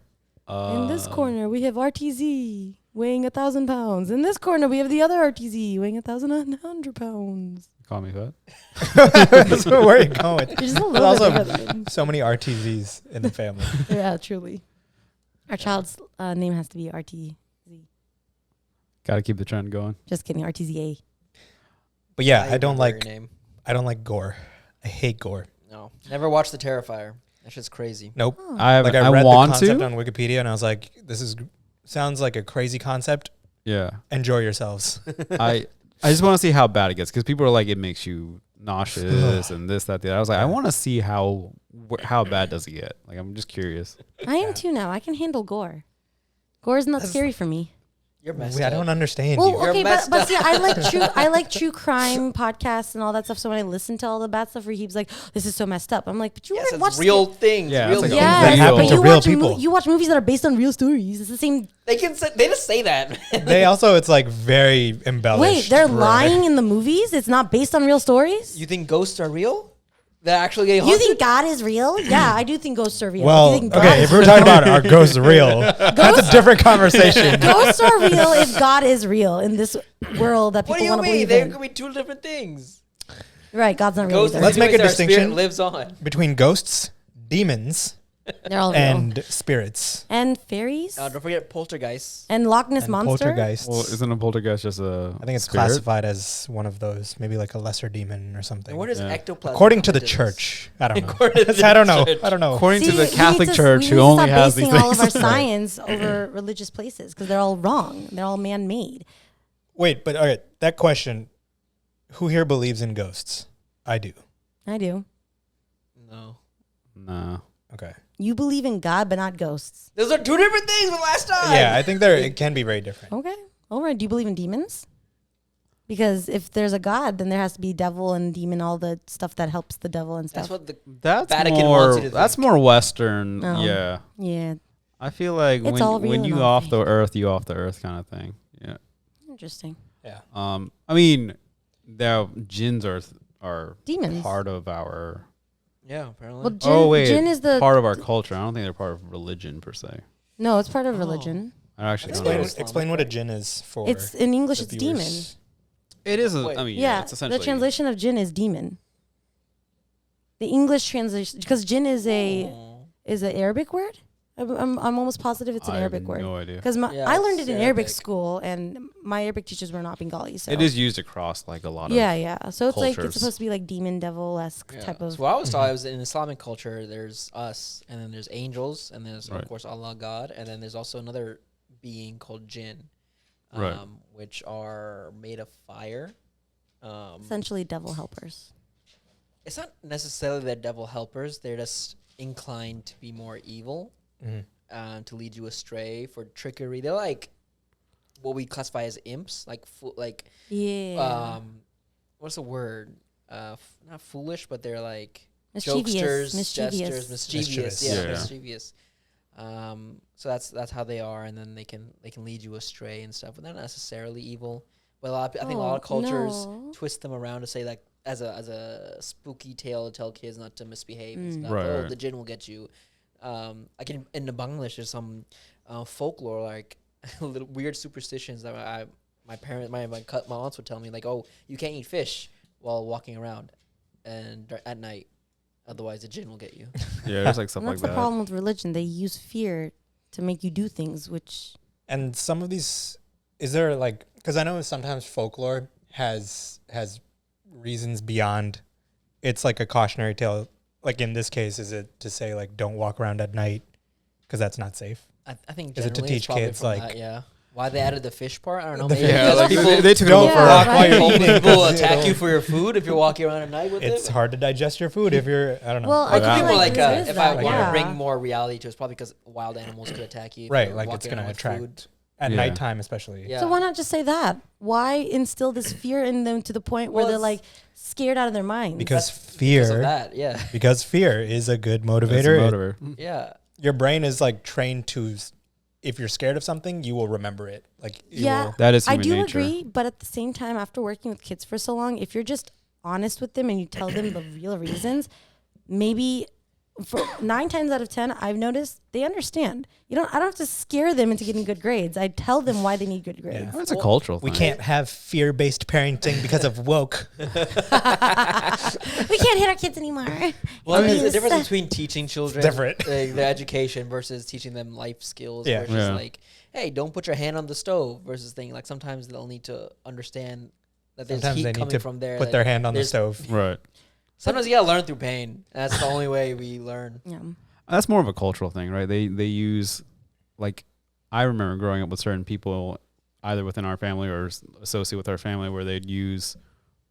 In this corner, we have RTZ weighing 1,000 pounds. In this corner, we have the other RTZ weighing 1,100 pounds. Call me fat. That's where are you going? You're just a There's little also bit bigger than- so many RTZs in the family. Yeah, truly. Our child's name has to be RTZ. Got to keep the trend going. Just kidding, RTZA. But yeah, I I don't remember like your name. gore. I hate gore. No, never watched The Terrifier. That shit's crazy. Nope. I Like I I read the want concept to. on Wikipedia and I was like, sounds like a crazy concept. Yeah. Enjoy yourselves. I just want to see how bad it gets because people are like, it makes you nauseous and this, that, the other. I was like, I want to see how bad does it get. Like, I'm just curious. I am too now. I can handle gore. Gore is not scary for me. You're messed I up. don't understand Well, you. You're okay, messed but up. see, I like true crime podcasts and all that stuff. So when I listen to all the bad stuff, where he's like, "This is so messed up," I'm like, "But you Yes, ever it's watch real things. Yeah, real it's like things. things Yeah, that happen but to you real watch people. you watch movies that are based on real stories. It's the same. They just say that. They also, it's like very embellished. Wait, they're lying in the movies. It's not based on real stories. You think ghosts are real? They're actually getting You haunted? think God is real? Yeah, I do think ghosts are real. Well, You think God okay, is if we're talking about are ghosts real, that's a different conversation. ghosts are real if God is real in this world that What people do you want to mean? believe There in. could be two different things. Right, God's not real Ghosts. either. Let's make a our spirit distinction. lives on. Between ghosts, demons, They're all real. and spirits. And fairies. Don't forget poltergeists. And Loch Ness And Monster. poltergeists. Well, isn't a poltergeist just a I think it's spirit? classified as one of those, maybe like a lesser demon or something. And where does Yeah. ectoplasm According to come the into this? church. I don't know. According to the I don't know. church. I don't know. According to See, the we need Catholic to- Church, we who need to only stop has these basing all of our things. science over religious places because they're all wrong. They're all man-made. Wait, but all right, that question, who here believes in ghosts? I do. I do. No. Nah. Okay. You believe in God, but not ghosts. Those are two different things from last time. Yeah, I think it can be very different. Okay. All right. Do you believe in demons? Because if there's a God, then there has to be devil and demon, all the stuff that helps the devil and That's stuff. what the That's Vatican more. wants you to That's think. more Western. No. Yeah. Yeah. I feel like It's all real when and you all off the earth, you off the earth kind of thing. Yeah. Interesting. Yeah. I mean, the jinns are Demons. part of our yeah, apparently. Well, jinn is the part of our culture. I don't think they're part of religion per se. no. It's part of religion. I actually don't Explain, know. Islam. explain what a jinn is for. It's in English. the It's viewers. demon. It is. Wait. I mean, Yeah. it's essentially The translation of jinn is demon. The English translation, because jinn is a Oh. is an Arabic word. I'm almost positive it's an I have Arabic word. no idea. Because Yeah, I learned it it's in Arabic Arabic. school, and my Arabic teachers were not Bengali. So It is used across like a lot of. yeah. So it's like cultures. it's supposed to be like demon devil esque Yeah. type of. So what I was taught was in Islamic culture, there's us, and then there's angels, and there's Right. of course Allah, God, and then there's also another being called jinn, Right. which are made of fire. Essentially, devil helpers. It's not necessarily that devil helpers; they're just inclined to be more evil, to lead you astray for trickery. They're like what we classify as imps, like Yeah. what's the word? Not foolish, but they're like Mischievous. jokesters, Mischievous. jesters, mischievous. Mischievous. Yeah, Yeah. mischievous. So that's how they are, and then they can lead you astray and stuff. But they're not necessarily evil. But I think a lot of cultures no. twist them around to say like as a spooky tale to tell kids not to misbehave and stuff. Right, Oh, right. the jinn will get you. Like in the Bangladesh, there's some folklore, like little weird superstitions that my aunts would tell me, like, oh, you can't eat fish while walking around and at night, otherwise the jinn will get you. Yeah, there's like stuff And like that's the that. problem with religion. They use fear to make you do things, which And some of these, is there like, because I know sometimes folklore has reasons beyond, it's like a cautionary tale. Like in this case, is it to say like don't walk around at night because that's not safe? I think Is it to generally it's teach probably kids, from like- that, yeah. Why they added the fish part? I don't know. The Maybe fish- Yeah, because like people they took it Don't over. walk walk right. while you're Hopefully eating. people will because attack it'll- you for your food if you're walking around at night with It's it. hard to digest your food if you're, I don't know. Well, I Like, feel People like like there is if I that, want yeah. to bring more reality to it, it's probably because wild animals could attack you. if Right, you're like it's walking going to around with attract food. at Yeah. nighttime especially. Yeah. So why not just say that? Why instill this fear in them to the point where Well, they're it's- like scared out of their minds? Because Because of fear, that, yeah, because fear is a good That's a motivator. motivator. yeah. Your brain is like trained to, if you're scared of something, you will remember it. Like you Yeah. will- That is I human do nature. agree, but at the same time, after working with kids for so long, if you're just honest with them and you tell them the real reasons, maybe for 9 times out of 10, I've noticed they understand. I don't have to scare them into getting good grades. I tell them why they need good grades. That's a cultural we thing. can't have fear-based parenting because of woke. We can't hit our kids anymore. Well, there's Yes. a difference between teaching children different. their education versus teaching them life skills. Yeah. Versus Yeah. like, hey, don't put your hand on the stove. Versus thing like sometimes they'll need to understand that there's Sometimes heat they need coming to from there. put that their hand on the there's- stove. Right. Sometimes you gotta learn through pain. That's the only way we learn. Yeah. That's more of a cultural thing, right? They use, like, I remember growing up with certain people, either within our family or associated with our family, where they'd use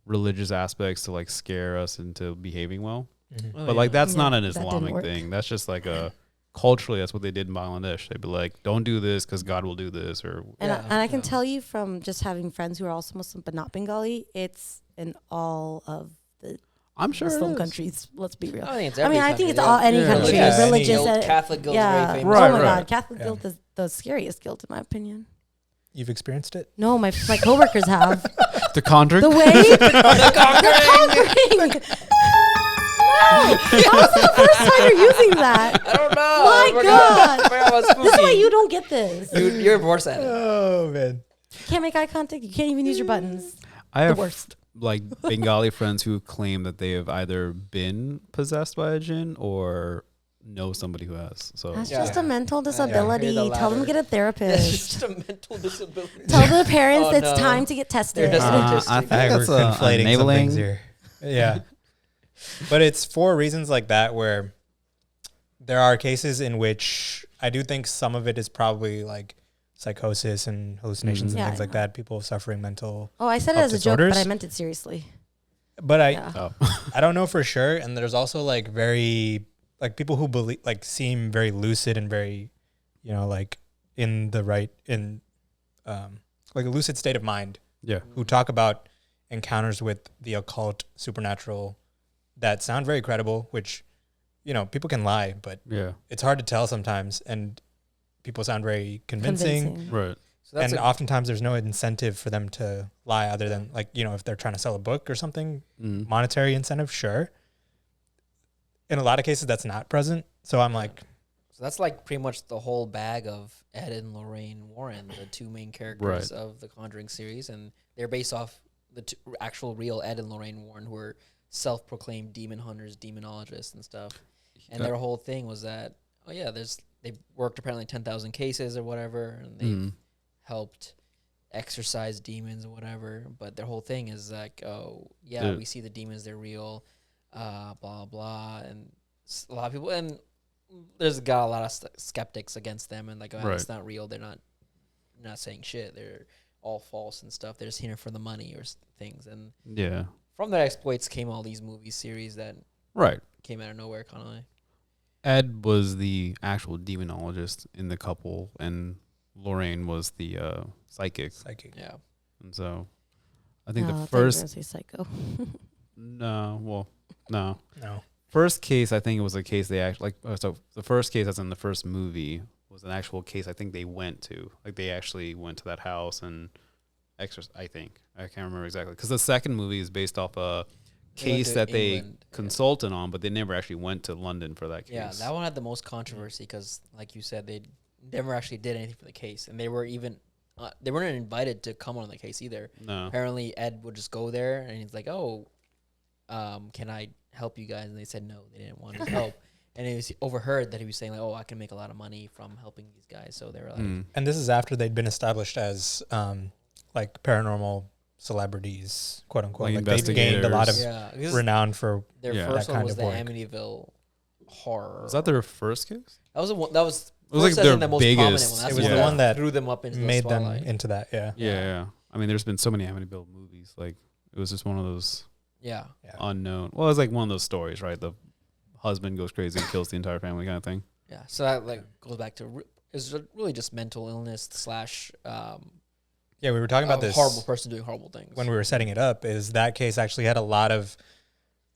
religious aspects to like scare us into behaving well. Mhm. But like that's Yeah, not an that didn't Islamic work. thing. That's just like a culturally that's what they did in Bangladesh. They'd be like, "Don't do this because God will do this," or And, Yeah, I can yeah. tell you from just having friends who are also Muslim but not Bengali, it's in all of the I'm sure it Muslim is. countries. Let's be real. I think it's I mean, I think it's all any Yeah. country, Yeah. religious. Guilt, Catholic guilt is yeah. very famous. Right, oh my right. God, Catholic Yeah. guilt is the scariest guilt, in my opinion. You've experienced it? No, my coworkers have. The Conjuring. The way the Conjuring. No, that was the first time you're using that. I don't know. My I forgot. God. I forgot about This is why spooky. you don't get this. You're worse at it. Oh, man. You can't make eye contact. You can't even use your buttons. I The have worst. like Bengali friends who claim that they have either been possessed by a jinn or know somebody who has. So That's Yeah. just a mental You're disability. the Tell them to latter. get a It's therapist. just a mental disability. Tell the parents Oh, it's no. time to get tested. They're just autistic. I think I think that's we're conflating some enabling. things here. Yeah. But it's for reasons like that where there are cases in which I do think some of it is probably like psychosis and hallucinations Mhm. and Yeah, things I like know. that. People suffering mental. Oh, I said it Of as a joke, but disorders? I meant it seriously. But Yeah. Oh. I don't know for sure. And there's also like very like people who believe like seem very lucid and very, like in the right like a lucid state of mind Yeah. who talk about encounters with the occult, supernatural that sound very credible, which, people can lie, but Yeah. it's hard to tell sometimes. And people sound very convincing. Right. So that's And a- oftentimes there's no incentive for them to lie other than like, if they're trying to sell a book or something, Mm. monetary incentive, sure. In a lot of cases, that's not present. So I'm like, So that's like pretty much the whole bag of Ed and Lorraine Warren, the two main characters of the Conjuring series, and they're based off the actual real Ed and Lorraine Warren, who were self-proclaimed demon hunters, demonologists, and stuff. And their whole thing was that, there's they worked apparently 10,000 cases or whatever, and they've helped exorcise demons or whatever. But their whole thing is like, oh yeah, we see the demons, they're real, blah blah, and a lot of people, and there's got a lot of skeptics against them, and like, oh, it's not real. They're not saying shit. They're all false and stuff. They're just here for the money or things. And from their exploits came all these movie series that came out of nowhere, kind of like. Ed was the actual demonologist in the couple, and Lorraine was the psychic. Yeah. And so I think the I first... thought you were gonna say psycho. No. First case, I think it was a case they actually... so the first case that's in the first movie was an actual case I think they went to. Like, they actually went to that house and I think. I can't remember exactly. Because the second movie is based off a case that England, they consulted on, but they never actually went to London for that case. Yeah, that one had the most controversy because, like you said, they never actually did anything for the case, and they were even they weren't invited to come on the case either. No. Apparently, Ed would just go there, and he's like, "Oh, can I help you guys?" And they said no, they didn't want his help. And it was overheard that he was saying like, "Oh, I can make a lot of money from helping these guys." So they were like, and this is after they'd been established as like paranormal celebrities, quote unquote. Like they've gained a lot of renown for their first one was the Amityville Horror. Was that their first case? That was that was. It was like their the most biggest. One. It was the one that threw them up into made the them spotlight. into that. Yeah. I mean, there's been so many Amityville movies. Like, it was just one of those unknown. Well, it's like one of those stories, right? The husband goes crazy and kills the entire family kind of thing. Yeah. So that like goes back to it's really just mental illness slash. Yeah, we were talking about this horrible person doing horrible things when we were setting it up. Is that case actually had a lot of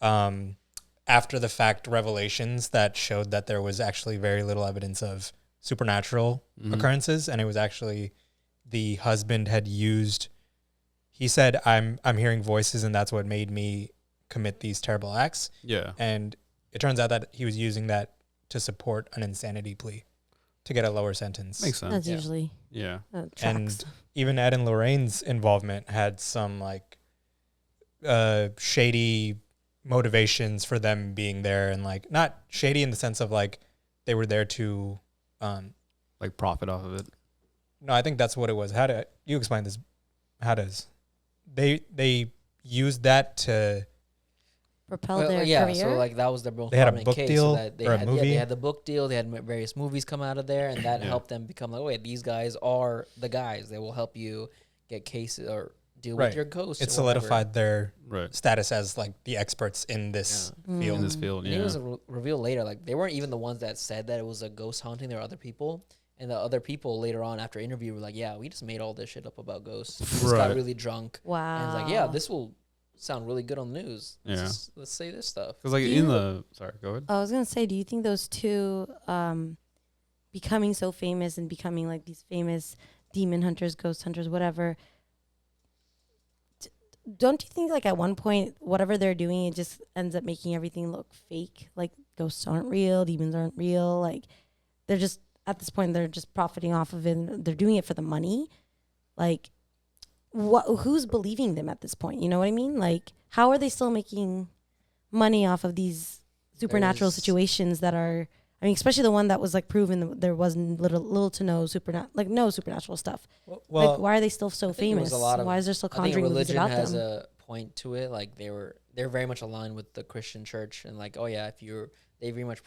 after the fact revelations that showed that there was actually very little evidence of supernatural occurrences, and it was actually the husband had used. He said, "I'm hearing voices, and that's what made me commit these terrible acts." Yeah, and it turns out that he was using that to support an insanity plea to get a lower sentence. Makes sense. That's usually and even Ed and Lorraine's involvement had some like shady motivations for them being there, and like not shady in the sense of like they were there to like profit off of it. No, I think that's what it was. How do you explain this? How does they used that to propel their career? So like that was their most they had a prominent book case. deal So that they or a had, movie. they had the book deal. They had various movies come out of there, and that helped them become like, wait, these guys are the guys. They will help you get cases or deal with your ghosts. It solidified their Right. status as like the experts in this field. In this field, And it was revealed later, like they weren't even the ones that said that it was a ghost haunting. There were other people, and the other people later on after interview were like, "Yeah, we just made all this shit up about ghosts. We just got really drunk. Wow. And it's like, yeah, this will sound really good on the news. Yeah. Let's say this stuff. Because like sorry, go ahead. I was gonna say, do you think those two becoming so famous and becoming like these famous demon hunters, ghost hunters, whatever? Don't you think like at one point whatever they're doing, it just ends up making everything look fake? Like ghosts aren't real, demons aren't real. Like they're just at this point they're just profiting off of it. And they're doing it for the money. Like who's believing them at this point? You know what I mean? Like how are they still making money off of these supernatural situations that are? I mean, especially the one that was like proven that there wasn't little to no supernatural stuff. Well, like, why are they still so famous? Why is there still Conjuring movies about them? I think religion has a point to it. Like they're very much aligned with the Christian church, and like, oh yeah, they very much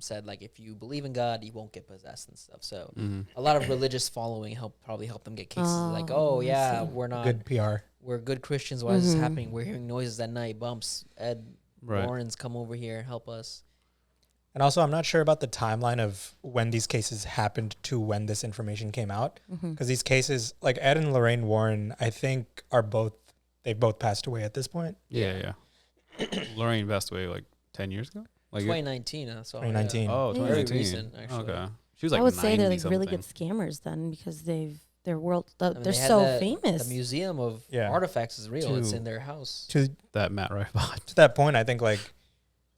said like if you believe in God, you won't get possessed and stuff. So a lot of religious following probably help them get cases. Like, oh yeah, we're not good PR. We're good Christians. Why is this happening? We're hearing noises at night, bumps. Ed Warren's come over here and help us. And also, I'm not sure about the timeline of when these cases happened to when this information came out. Because these cases, like Ed and Lorraine Warren, I think they've both passed away at this point. Yeah. Lorraine passed away like 10 years ago? Like 2019. 2019. Oh, 2019. Very recent, actually. Okay. She was like I would say they're like something. really good scammers then because they're they so famous. The Museum of Artifacts is real. It's in their house. To that Matt Rahib. To that point, I think like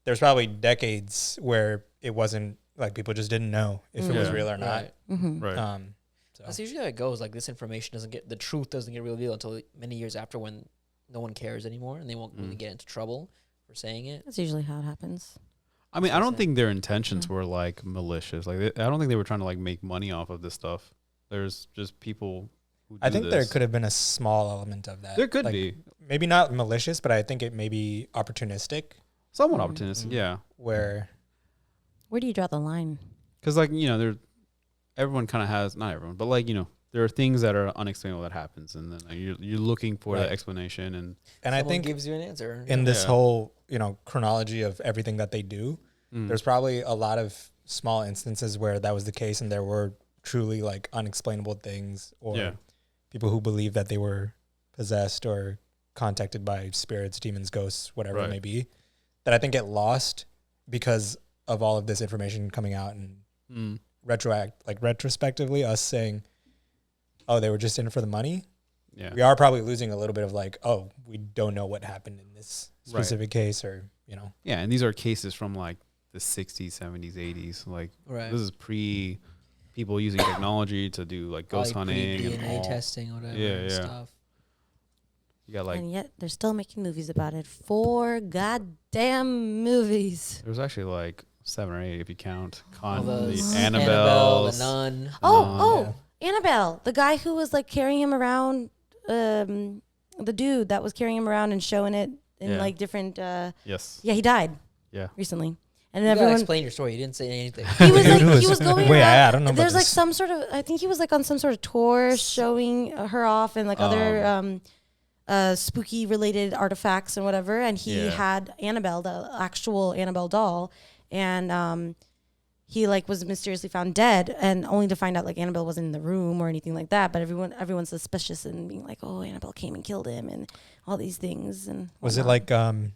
there's probably decades where it wasn't like people just didn't know if it was real or not. Right. So that's usually how it goes. Like this information the truth doesn't get revealed until many years after when no one cares anymore and they won't really get into trouble for saying it. That's usually how it happens. I mean, I don't think their intentions were like malicious. Like, I don't think they were trying to like make money off of this stuff. There's just people who do I think there this. could have been a small element of that. There could Like, be. maybe not malicious, but I think it may be opportunistic. Somewhat opportunistic, yeah. Where do you draw the line? Because, like, everyone kind of has, not everyone, but, like, there are things that are unexplainable that happens. And then like, you're looking for that explanation. And I Someone think gives you an answer. in this Yeah. whole, chronology of everything that they do, there's probably a lot of small instances where that was the case and there were truly like unexplainable things or people who believe that they were possessed or contacted by spirits, demons, ghosts, whatever it may be, that I think get lost because of all of this information coming out and retrospectively us saying, oh, they were just in it for the money. yeah. We are probably losing a little bit of like, oh, we don't know what happened in this specific case or, Yeah, and these are cases from like the 60s, 70s, 80s. Like, this is pre people using technology to do like ghost hunting and DNA all. testing, whatever. Yeah. Stuff. You got like, And yet they're still making movies about it. 4 goddamn movies. there's actually like 7 or 8 if you count. All The those Annabelle, the Nun. Annabelle, the guy who was like carrying him around, the dude that was carrying him around and showing it in like different. Yes. Yeah, he died. Yeah. Recently, and You gotta everyone. explain your story. You didn't say anything. He was like he was going Wait, around. I don't know about There's like this. some sort of. I think he was like on some sort of tour showing her off and like other spooky related artifacts and whatever. And he had Annabelle, the actual Annabelle doll, and he like was mysteriously found dead, and only to find out like Annabelle wasn't in the room or anything like that. But everyone's suspicious and being like, oh, Annabelle came and killed him and all these things. And was it whatnot. like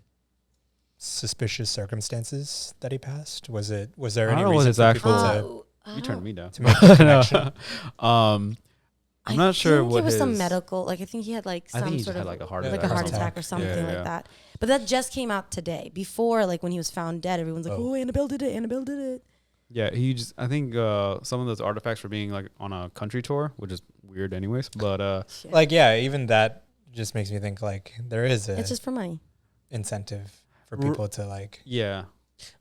suspicious circumstances that he passed? Was there I any don't know what reason his for actual- people You turned me down. to make the connection? I'm not sure what it was his. some medical. Like I think he had like I think some he sort had of like a heart like attack a or heart something. attack or something Yeah, like yeah. that. But that just came out today. Before, like when he was found dead, everyone's like, "Oh, Annabelle did it! Annabelle did it!" Yeah, I think some of those artifacts were being like on a country tour, which is weird, anyways. But Shit. Like, yeah, even that just makes me think like there is a It's just for money. incentive for people to like yeah,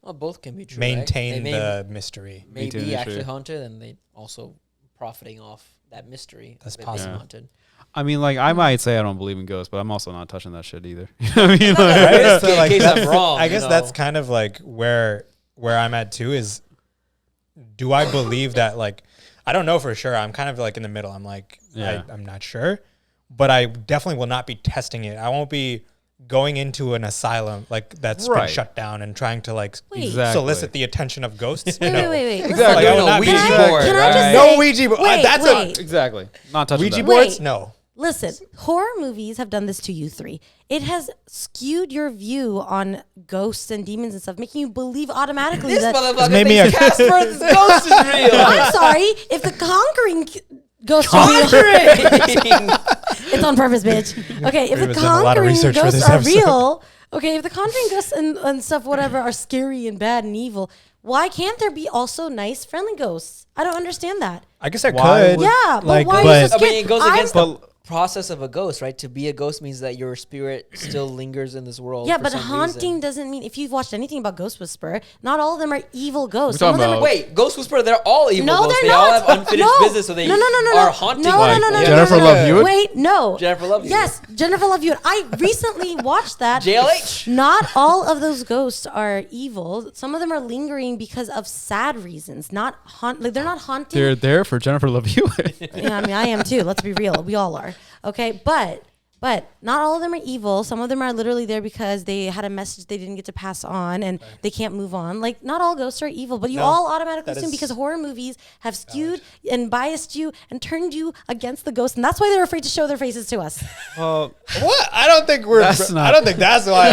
Well, both can be true. maintain right? the mystery. Maybe Maintain the actually mystery. haunted, and they also profiting off that mystery. That's of it being possible. Yeah. Haunted. I mean, like I might say I don't believe in ghosts, but I'm also not touching that shit either. You know what I mean? Like, Right? So, In like, case I'm that's- wrong, I guess that's know. kind of like where I'm at too is, do I believe that like, I don't know for sure. I'm kind of like in the middle. I'm like, Yeah. I'm not sure, but I definitely will not be testing it. I won't be going into an asylum like that's been Right. shut down and trying to like Wait. Exactly. solicit the attention of ghosts. Wait, No. wait. Exactly. Listen, Like, I will not Ouija be- board, can I right? just No say- Ouija board. Wait, That's wait. exactly. Not touching Ouija that. Wait. boards. No. Listen, horror movies have done this to you three. It has skewed your view on ghosts and demons and stuff, making you believe automatically This that. motherfucker made me thinks a- Casper's ghost is real. I'm sorry, if the Conjuring ghosts are real, Conjuring. it's on purpose, bitch. Okay, if the Reeva's done a lot of Conjuring research for ghosts this are episode. real, okay, if the Conjuring ghosts and stuff, whatever, are scary and bad and evil, why can't there be also nice, friendly ghosts? I don't understand that. I guess I Why could. would- Yeah, but like, why but- are you so I mean, scared? it goes I'm- against the process of a ghost, right? To be a ghost means that your spirit still lingers in this world. Yeah, for but some haunting reason. doesn't mean, if you've watched anything about Ghost Whisperer, not all of them are evil ghosts. We're Some of talking them are about- Wait, Ghost Whisperer, they're all evil No, ghosts. they're They all not. have unfinished No. business, so they No. are haunting. No, Like, no, Jennifer Love Hewitt? Wait, no. Jennifer Love Hewitt. Yes, Jennifer Love Hewitt. I recently watched that. JLH. Not all of those ghosts are evil. Some of them are lingering because of sad reasons. Not like they're not haunting. They're there for Jennifer Love Hewitt. Yeah, I mean, I am too. Let's be real. We all are. Okay, but not all of them are evil. Some of them are literally there because they had a message they didn't get to pass on and they can't move on. Like, not all ghosts are evil, but you No, all automatically that assume is because horror movies have skewed and biased you and turned you against the ghosts, and that's why they're afraid to show their faces to us. Well, What? I don't think we're. That's not- I don't think that's why.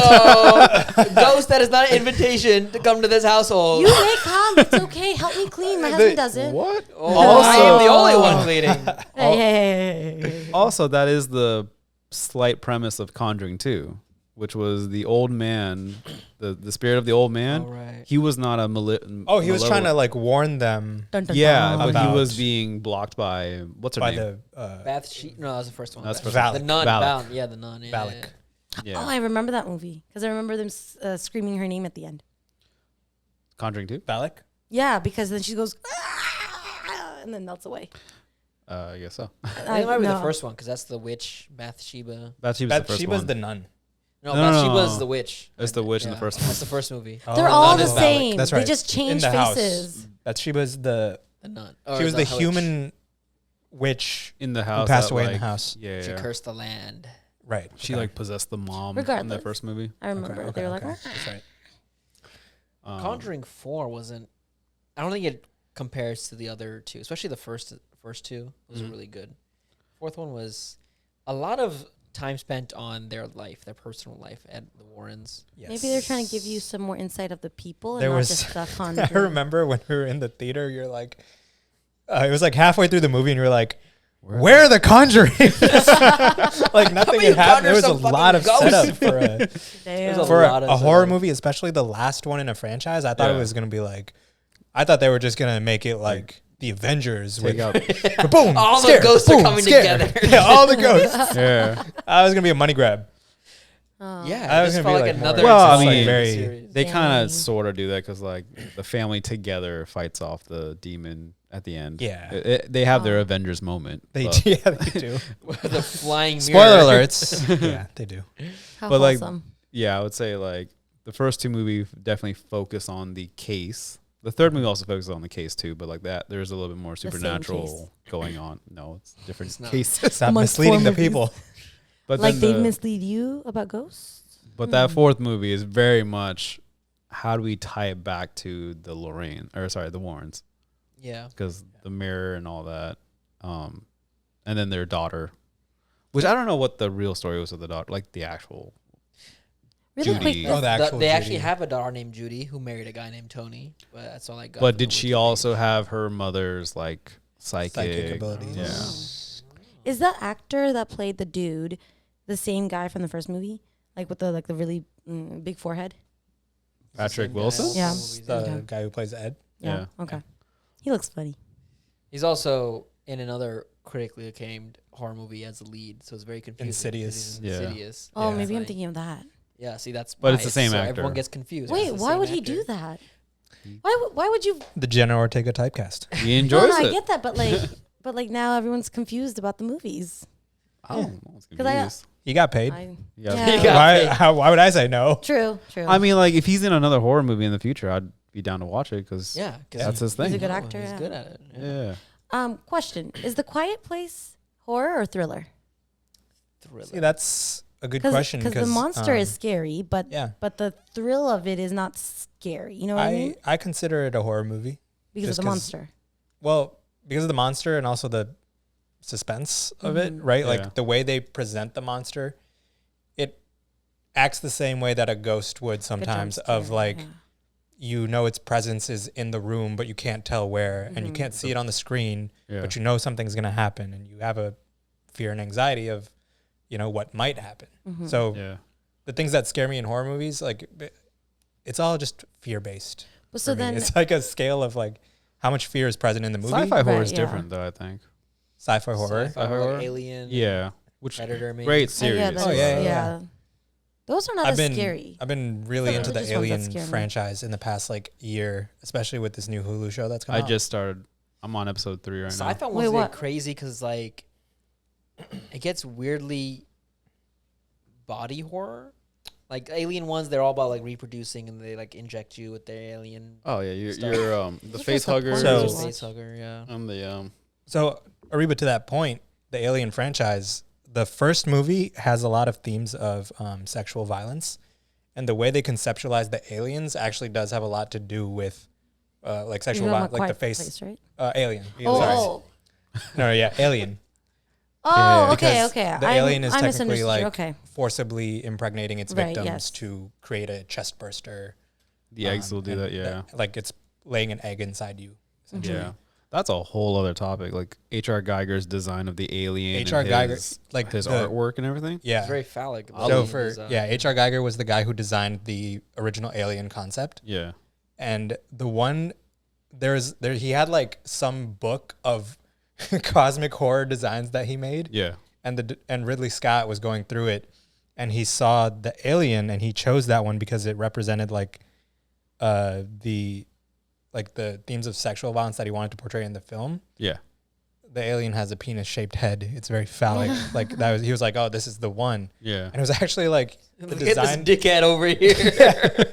No, ghost, that is not an invitation to come to this household. You may come. It's okay. Help me clean. My husband doesn't. what? Oh, I am the only one cleaning. Hey. Also, that is the slight premise of Conjuring 2, which was the old man, the spirit of the old man. Oh, right. He was not a Oh, he was trying to like warn them Dun, dun, Yeah, dun. but he About- was being blocked by what's her by name? the Bath sheet. No, that was the first one. That's Bath the first sheet. one. The nun. Valak. Bound. Yeah, the nun. Yeah, Valak. yeah. Yeah. Oh, I remember that movie because I remember them screaming her name at the end. Conjuring 2? Valak? Yeah, because then she goes, "Ah," and then melts away. I guess so. I think it might be the no. first one because that's the witch Bathsheba. Bathsheba's the first Bathsheba's one. the nun. No, No, no, Bathsheba's no. the witch. It's the witch in the first one. That's the first movie. They're Oh, all Nun the is Valak. same. That's They right. just change In the house. faces. Bathsheba's the. The nun. She was the human witch In the who house. passed that, away in the like- house. Yeah, She yeah. cursed the land. Right. She okay. like possessed the mom in the Regardless. first movie. I remember. They were like, "Ah." That's right. Conjuring 4 wasn't. I don't think it compares to the other two, especially the first two. Those were really good. Fourth one was a lot of time spent on their life, their personal life at the Warrens. Yes. Maybe they're trying to give you some more insight of the people and There not was- just the I conjuring. remember when we were in the theater, you're like, it was like halfway through the movie, and you were like, where are the Conjuring? Like nothing you had happened. There was a conjure some lot of fucking setup for a There's Damn. for lot a, of a horror setup. movie, especially the last one in a franchise. I thought it Yeah. was gonna be like, I thought they were just gonna make it like the Avengers. Take With, out. boom, All the scare, ghosts are boom, coming scare. together. Yeah, all the ghosts. Yeah. I was gonna be a money grab. Oh. Yeah, I it was just gonna felt be like like another. more- Well, I installment mean, in the very- series. They kind Dang. of sort of do that because like the family together fights off the demon at the end. Yeah. They have their Oh. Avengers moment. They but- yeah, they do. the flying mirror. Spoiler alerts. Yeah, they do. How But, like, wholesome. Yeah, I would say like the first two movies definitely focus on the case. The third movie also focuses on the case too, but like that, there's a little bit more same supernatural going on. No, it's different It's not. cases. Stop Amongst misleading four the movies. people. But Like then they the- mislead you about ghosts? But that fourth movie is very much how do we tie it back to the the Warrens, Yeah. because the mirror and all that, and then their daughter, which I don't know what the real story was of the daughter, like the actual. Really Judy. quick. Oh, the actual They Judy. actually have a daughter named Judy who married a guy named Tony, but that's all I got. But from the did she Wikipedia. also have her mother's like psychic abilities. Yeah. Is that actor that played the dude the same guy from the first movie? Like with the really big forehead? Patrick Same guy. Wilson? Yeah. The Okay. guy who plays Ed. Yeah. Okay. He looks funny. He's also in another critically acclaimed horror movie as the lead, so it's very confusing. Insidious. He's in Yeah. Insidious. Oh, Yeah. maybe I'm Like- thinking of that. Yeah, see, that's But why it's the same so actor. Everyone gets confused. Wait, It's the why same would he actor. do that? Why would you? The Jenna Ortega typecast. He No, enjoys I it. get that, but like now everyone's confused about the movies. I was 'Cause I- confused. He got paid. I, Yeah. yeah. Yeah. Why would I say no? True. I mean, like if he's in another horror movie in the future, I'd be down to watch it because Yeah, 'cause that's his He's a thing. good actor, He's yeah. good at it. Yeah. Question: is The Quiet Place horror or thriller? Thriller. See, that's a good question. Because the monster is scary, but yeah. but the thrill of it is not scary. You know what I mean? I consider it a horror movie. Because just of the 'cause- monster. Well, because of the monster and also the suspense of it, right? Yeah. Like the way they present the monster, it acts the same way that a ghost would sometimes, Good jump of scare, like, yeah. you know its presence is in the room, but you can't tell where, and you Mm-hmm. can't see it on the screen, Yeah. but you know something's going to happen, and you have a fear and anxiety of, what might happen. Mm-hmm. So Yeah. the things that scare me in horror movies, like, it's all just fear-based. Well, so for me. then, It's like a scale of like how much fear is present in the movie. Sci-fi horror Right, is yeah. different though, I think. Sci-fi horror. Sci-fi horror? like Alien. Yeah. Which Predator, maybe. great series. that Oh, is- yeah. Those are not I've as been scary. I've been really The into the religious ones that Alien scare me. franchise in the past like year, especially with this new Hulu show that's coming I out. just started. I'm on episode 3 right now. Sci-fi Wait, ones what? get crazy because like it gets weirdly body horror. Like alien ones, they're all about like reproducing and they like inject you with their alien. Oh yeah, you're Stuff. the Look face at the hugger. porn So- you Face watch. hugger, yeah. I'm the So Areeba, to that point, the Alien franchise, the first movie has a lot of themes of sexual violence, and the way they conceptualize the aliens actually does have a lot to do with like sexual You're talking violence, about like the Quiet face. Place, right? Alien. Oh, Sorry. oh, No, yeah, Alien. oh, Yeah. okay, Because okay. the alien is I technically misunderstood like you. Okay. forcibly impregnating its Right, victims yes. to create a chest burster. the eggs will do and that. Yeah. like it's laying an egg inside you. essentially. Yeah. That's a whole other topic. Like H.R. Geiger's design of the alien. H.R. and Geiger, his, like his the- artwork and everything. Yeah. It's very phallic. So Alien for is, H.R. Geiger was the guy who designed the original Alien concept, Yeah. and the one he had like some book of cosmic horror designs that he made, Yeah. and Ridley Scott was going through it, and he saw the alien, and he chose that one because it represented like the themes of sexual violence that he wanted to portray in the film, Yeah. the alien has a penis-shaped head. It's very phallic. Like he was like, oh, this is the one. Yeah. And it was actually like the Look design. at this dickhead over here.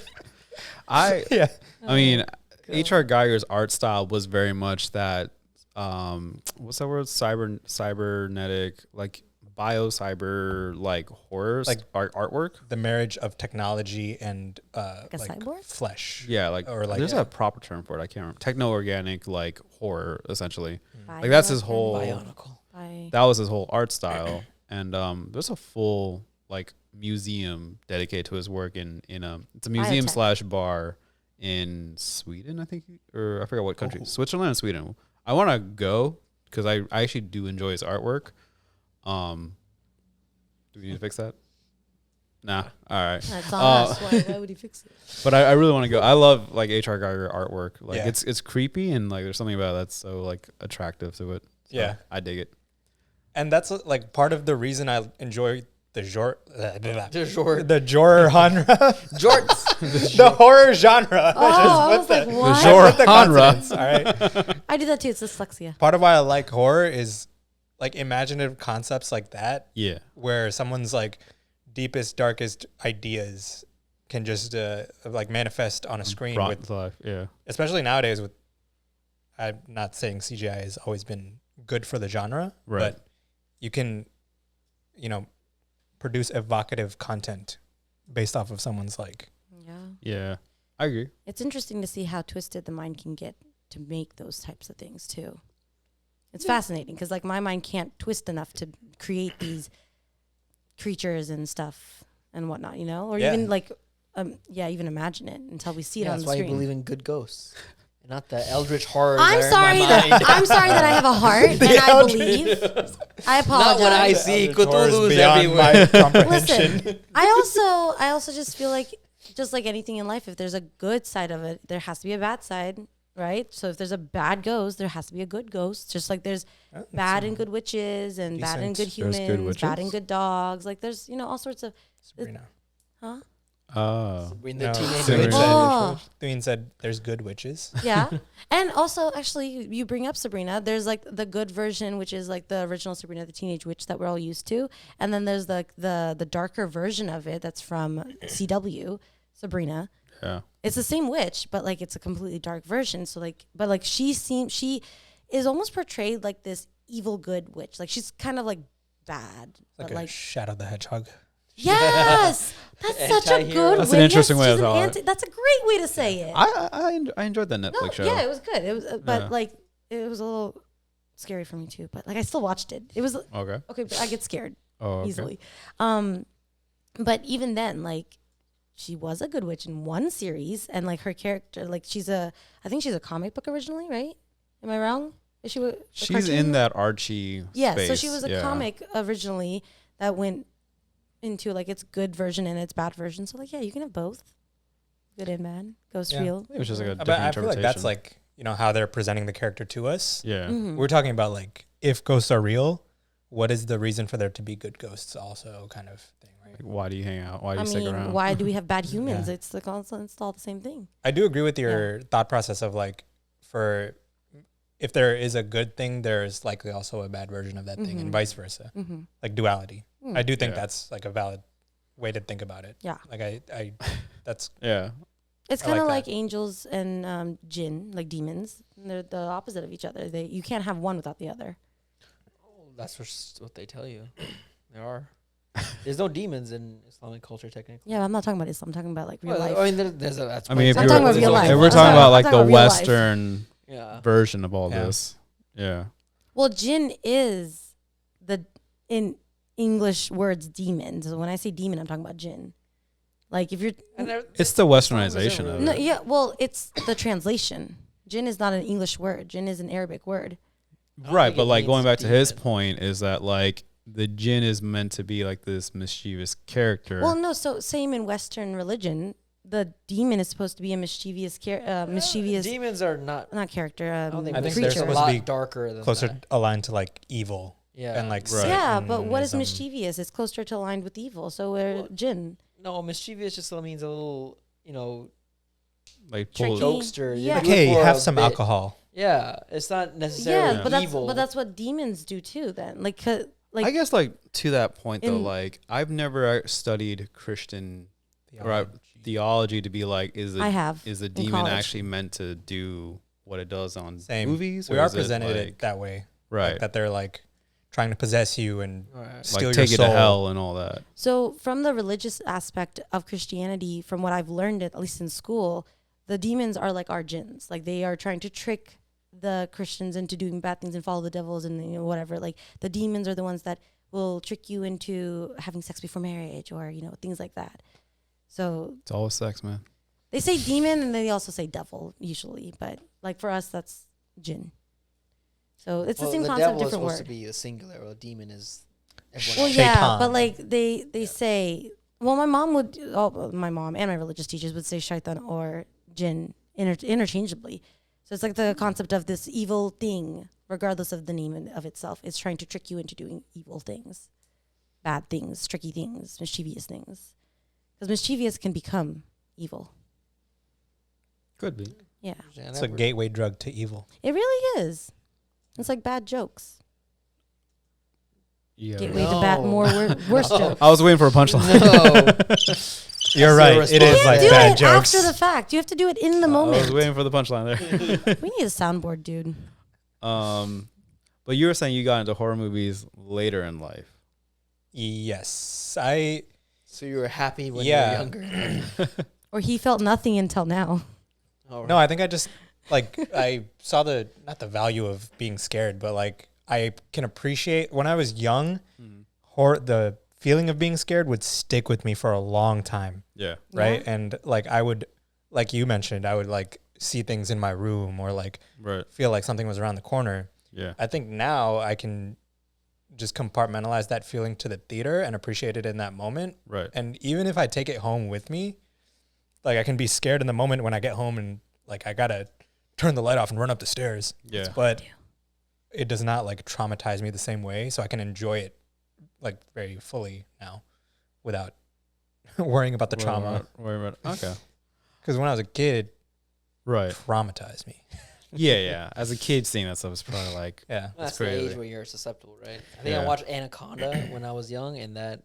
Yeah. I mean, H.R. Geiger's art style was very much that, what's that word? Cybernetic, like bio-cyber, like horror, Like artwork. The marriage of technology and a cyborg? flesh. Yeah, like, Or like there's a- a proper term for it. I can't remember. Techno-organic, like horror, essentially. Like that's his whole. Bionicle. That was his whole art style, and there's a full like museum dedicated to his work it's a museum Biotech. / bar in Sweden, I think, or I forgot what country, Switzerland and Sweden. I want to go because I actually do enjoy his artwork. Do we need to fix that? Nah. All right. That's on us. Why would he fix it? But I really want to go. I love like H.R. Geiger artwork. Like Yeah. it's creepy and like there's something about it that's so like attractive to it. So Yeah. I dig it. And that's like part of the reason I enjoy the genre. The genre. The genre genre. Jorts. The horror genre. Oh, I was like, The what? genre The genre. consonants, all right. I do that too. It's dyslexia. Part of why I like horror is like imaginative concepts like that, Yeah. where someone's like deepest, darkest ideas can just like manifest on a screen Brought with, to life. Yeah. especially nowadays with, I'm not saying CGI has always been good for the genre, Right. but you can, produce evocative content based off of someone's like, Yeah. Yeah. I agree. It's interesting to see how twisted the mind can get to make those types of things too. It's fascinating because like my mind can't twist enough to create these creatures and stuff and whatnot, or Yeah. even like, even imagine it until we see it on That's the why you screen. believe in good ghosts, and not the eldritch horror. I'm sorry that I have a heart and I believe. I apologize. Not when I see Eldritch horror is Cthulhu's beyond everywhere. my comprehension. Listen, I also just feel like just like anything in life, if there's a good side of it, there has to be a bad side, right? So if there's a bad ghost, there has to be a good ghost. Just like there's bad and good witches and bad and good Decent. There's humans, good witches? bad and good dogs. Like there's all sorts of Sabrina. huh? Oh. When the No, teenage Sabrina witch. said- Oh. Thuyin said there's good witches. Yeah. And also, actually, you bring up Sabrina. There's like the good version, which is like the original Sabrina, the teenage witch that we're all used to. And then there's the darker version of it that's from CW, Sabrina. Yeah. It's the same witch, but like it's a completely dark version. So like, but like she is almost portrayed like this evil good witch. Like she's kind of like bad, Like but a like Shadow the Hedgehog. yes, that's such a Anti-hero. good. That's way. an interesting way she's to an tell it. That's a great way to say it. I enjoyed that Netflix No, show. yeah, it was good. It was, but Yeah. like it was a little scary for me too. But like I still watched it. It was Okay. okay, but I get scared Oh, okay. easily. But even then, like she was a good witch in one series, and like her character, like I think she's a comic book originally, right? Am I wrong? Is she? She's in that Archie. Yeah, space. so she was a Yeah. comic originally that went into like its good version and its bad version. So like, yeah, you can have both, good and bad. Ghost Yeah. real. It was just like a But different I feel like that's interpretation. like, how they're presenting the character to us. Yeah. Mhm. We're talking about like, if ghosts are real, what is the reason for there to be good ghosts also kind of thing, right? Like, why do you hang out? Why do I you stick mean, around? why do we have bad humans? Yeah. It's like it's all the same thing. I do agree with your thought process of like, if there is a good thing, there's likely also a bad version of that thing and Mhm. vice versa, Mm-hmm. like duality. I do think Yeah. that's like a valid way to think about it. Yeah. Like that's Yeah. It's I kind of like like that. angels and jinn, like demons. They're the opposite of each other. You can't have one without the other. That's what they tell you. There are. There's no demons in Islamic culture, technically. Yeah, I'm not talking about Islam. I'm talking about like real Well, life. I mean, there's a. That's I mean, if I'm you're, talking about real life. if we're I'm talking talking about like about the real life. Western yeah. version of all Yeah. this, yeah. Well, jinn is in English words demon. So when I say demon, I'm talking about jinn. Like if you're And It's the westernization of no, it. yeah, well, it's the translation. Jinn is not an English word. Jinn is an Arabic word. don't Right, think but it like going means back to his demon. point is that like the jinn is meant to be like this mischievous character. Well, no, so same in Western religion. The demon is supposed to be a mischievous, mischievous, Demons are not. not character, I don't think I think creature. they're they're a supposed to lot be darker than closer that. aligned to like evil Yeah. and like Right. Yeah, but what is Satanism. mischievous? It's closer to aligned with evil. So we're Well, jinn. No, mischievous just means a little, like Tricky. jokester. You Yeah. do it Okay, for have a some bit. alcohol. Yeah, it's not necessarily Yeah, but evil. that's what demons do too. Then, like I guess like to that point though, in- like I've never studied Christian or theology to be like, is I have the in demon college. actually meant to do what it does on Same. movies? We or are is it, presented like, it that way. right, Like, that they're like trying to possess you and Right. steal like your take you soul. to hell and all that. So, from the religious aspect of Christianity, from what I've learned, at least in school, the demons are like our jinns. Like they are trying to trick the Christians into doing bad things and follow the devils and whatever. Like the demons are the ones that will trick you into having sex before marriage or things like that. So It's always sex, man. they say demon and they also say devil usually, but like for us that's jinn. So it's the same the concept, devil is different supposed word. to be a singular, or a demon is. Well, Everyone yeah, Shaitan. but like they my mom my mom and my religious teachers would say shaitan or jinn interchangeably. So it's like the concept of this evil thing, regardless of the name of itself. It's trying to trick you into doing evil things, bad things, tricky things, mischievous things. Because mischievous can become evil. Could be. Yeah, It's a gateway drug to evil. it really is. It's like bad jokes. Yeah. Gateway to bad, No. worse No. jokes. I was waiting for a punchline. No. You're right. It is You like can't do bad it jokes. after the fact. You have to do it in the I was moment. waiting for the punchline there. We need a soundboard, dude. But you were saying you got into horror movies later in life. Yes. So you were happy when Yeah. you were younger. Or he felt nothing until now. All right. No, I think I just like I saw not the value of being scared, but like I can appreciate when I was young, the feeling of being scared would stick with me for a long time, Yeah. right? Yeah. And like I would, like you mentioned, I would like see things in my room or like Right. feel like something was around the corner. Yeah. I think now I can just compartmentalize that feeling to the theater and appreciate it in that moment. Right. And even if I take it home with me, like I can be scared in the moment when I get home and like I gotta turn the light off and run up the stairs. Yeah. But it does not like traumatize me the same way, so I can enjoy it like very fully now without worrying about the trauma. Okay. Because when I was a kid, it Right. traumatized me. Yeah. As a kid, seeing that stuff is probably like, Yeah. That's crazy. the age where you're susceptible, right? I think Yeah. I watched Anaconda when I was young, and that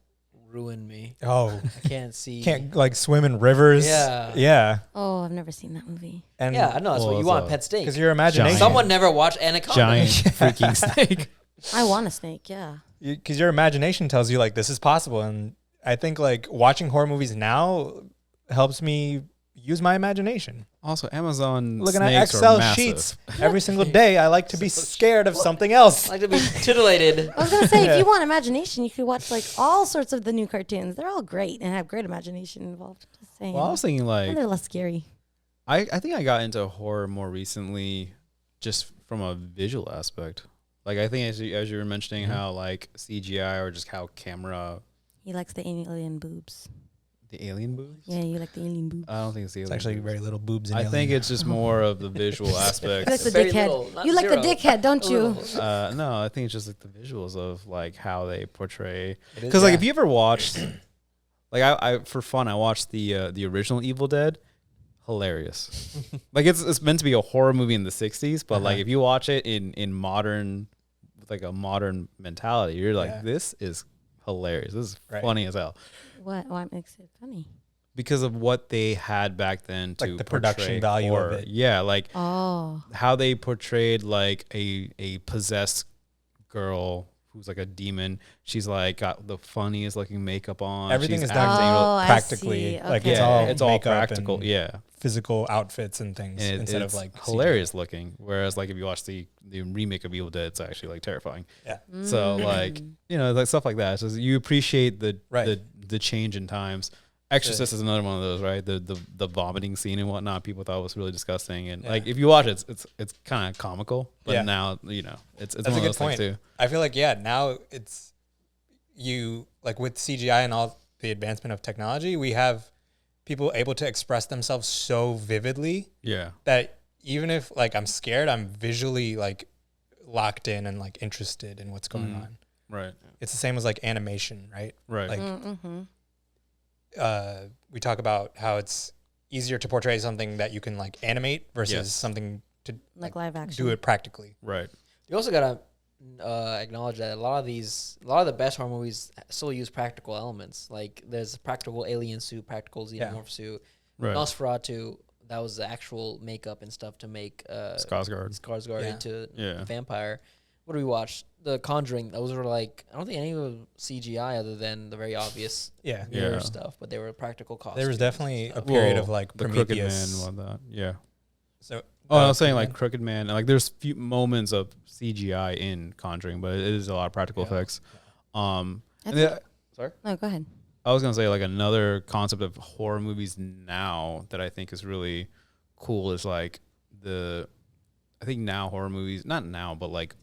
ruined me. Oh, I can't see. can't like swim in rivers. Yeah. Yeah. Oh, I've never seen that movie. And Yeah, I know. That's Well, what you it's want, a- pet steak. because your imagination. Giant. Someone never watched Anaconda. giant freaking snake. I want a snake, yeah. Because your imagination tells you like this is possible, and I think like watching horror movies now helps me use my imagination. Also, Amazon Looking at snakes are Excel massive. sheets every single day, I like to be scared of something else. I like to be titillated. I was gonna say, Yeah. if you want imagination, you could watch like all sorts of the new cartoons. They're all great and have great imagination involved. Just saying. Well, I was thinking And like, they're less scary. I think I got into horror more recently just from a visual aspect. Like, I think as you were mentioning how like CGI or just how camera, He likes the alien boobs. the alien boobs? Yeah, you like the alien boobs. I don't think it's the It's alien actually boobs. very little boobs in I Alien. think it's just more of the visual You like aspects. the Very dickhead. little, not You like the zero. dickhead, don't A you? little. No, I think it's just like the visuals of like how they portray. It is, Because like yeah. if you ever watched, like I for fun I watched the original Evil Dead. Hilarious. Like it's meant to be a horror movie in the 60s, but like if you watch it in modern, with like a modern mentality, you're like, Yeah. this is hilarious. This is Right. funny as hell What makes it funny? because of what they had back then to Like the production portray value of horror. it. Yeah, like Oh, how they portrayed like a possessed girl who's like a demon. She's like got the funniest looking makeup on. Everything She's is done acting real- Oh, I practically. see. Like Okay. it's yeah, all it's all makeup practical. and Yeah, physical outfits and things and instead it's of like hilarious looking. Whereas like if you watch the remake of Evil Dead, it's actually like terrifying. CGI. Yeah. So like like stuff like that. So you appreciate the Right. the change in times. Exorcist is another one of those, right? The vomiting scene and whatnot. People thought was really disgusting, and Yeah. like if you watch it, it's kind of comical. But Yeah. now it's That's one a of good those point. things too. I feel like now it's you like with CGI and all the advancement of technology, we have people able to express themselves so vividly Yeah, that even if like I'm scared, I'm visually like locked in and like interested in what's going on. right, It's the same as like animation, right? right. Like mm-hmm. we talk about how it's easier to portray something that you can like animate versus Yes. something to Like live action. do it practically. Right. You also gotta acknowledge that a lot of the best horror movies still use practical elements. Like there's a practical alien suit, practical xenomorph suit. Right. Nosferatu, that was the actual makeup and stuff to make Skarsgård Yeah. into Yeah. a vampire. What do we watch? The Conjuring. Those were like, I don't think any of them were CGI other than the very obvious Yeah. mirror Yeah. stuff, but they were practical costumes. There was definitely and a stuff. period of like the Crooked Man Prometheus. and whatnot. Yeah. So Oh, I was saying like Crooked Man. Like there's few moments of CGI in Conjuring, but it is a lot of practical Yeah. effects. I And think- sorry. No, go ahead. I was gonna say like another concept of horror movies now that I think is really cool is like I think now horror movies, not now, but like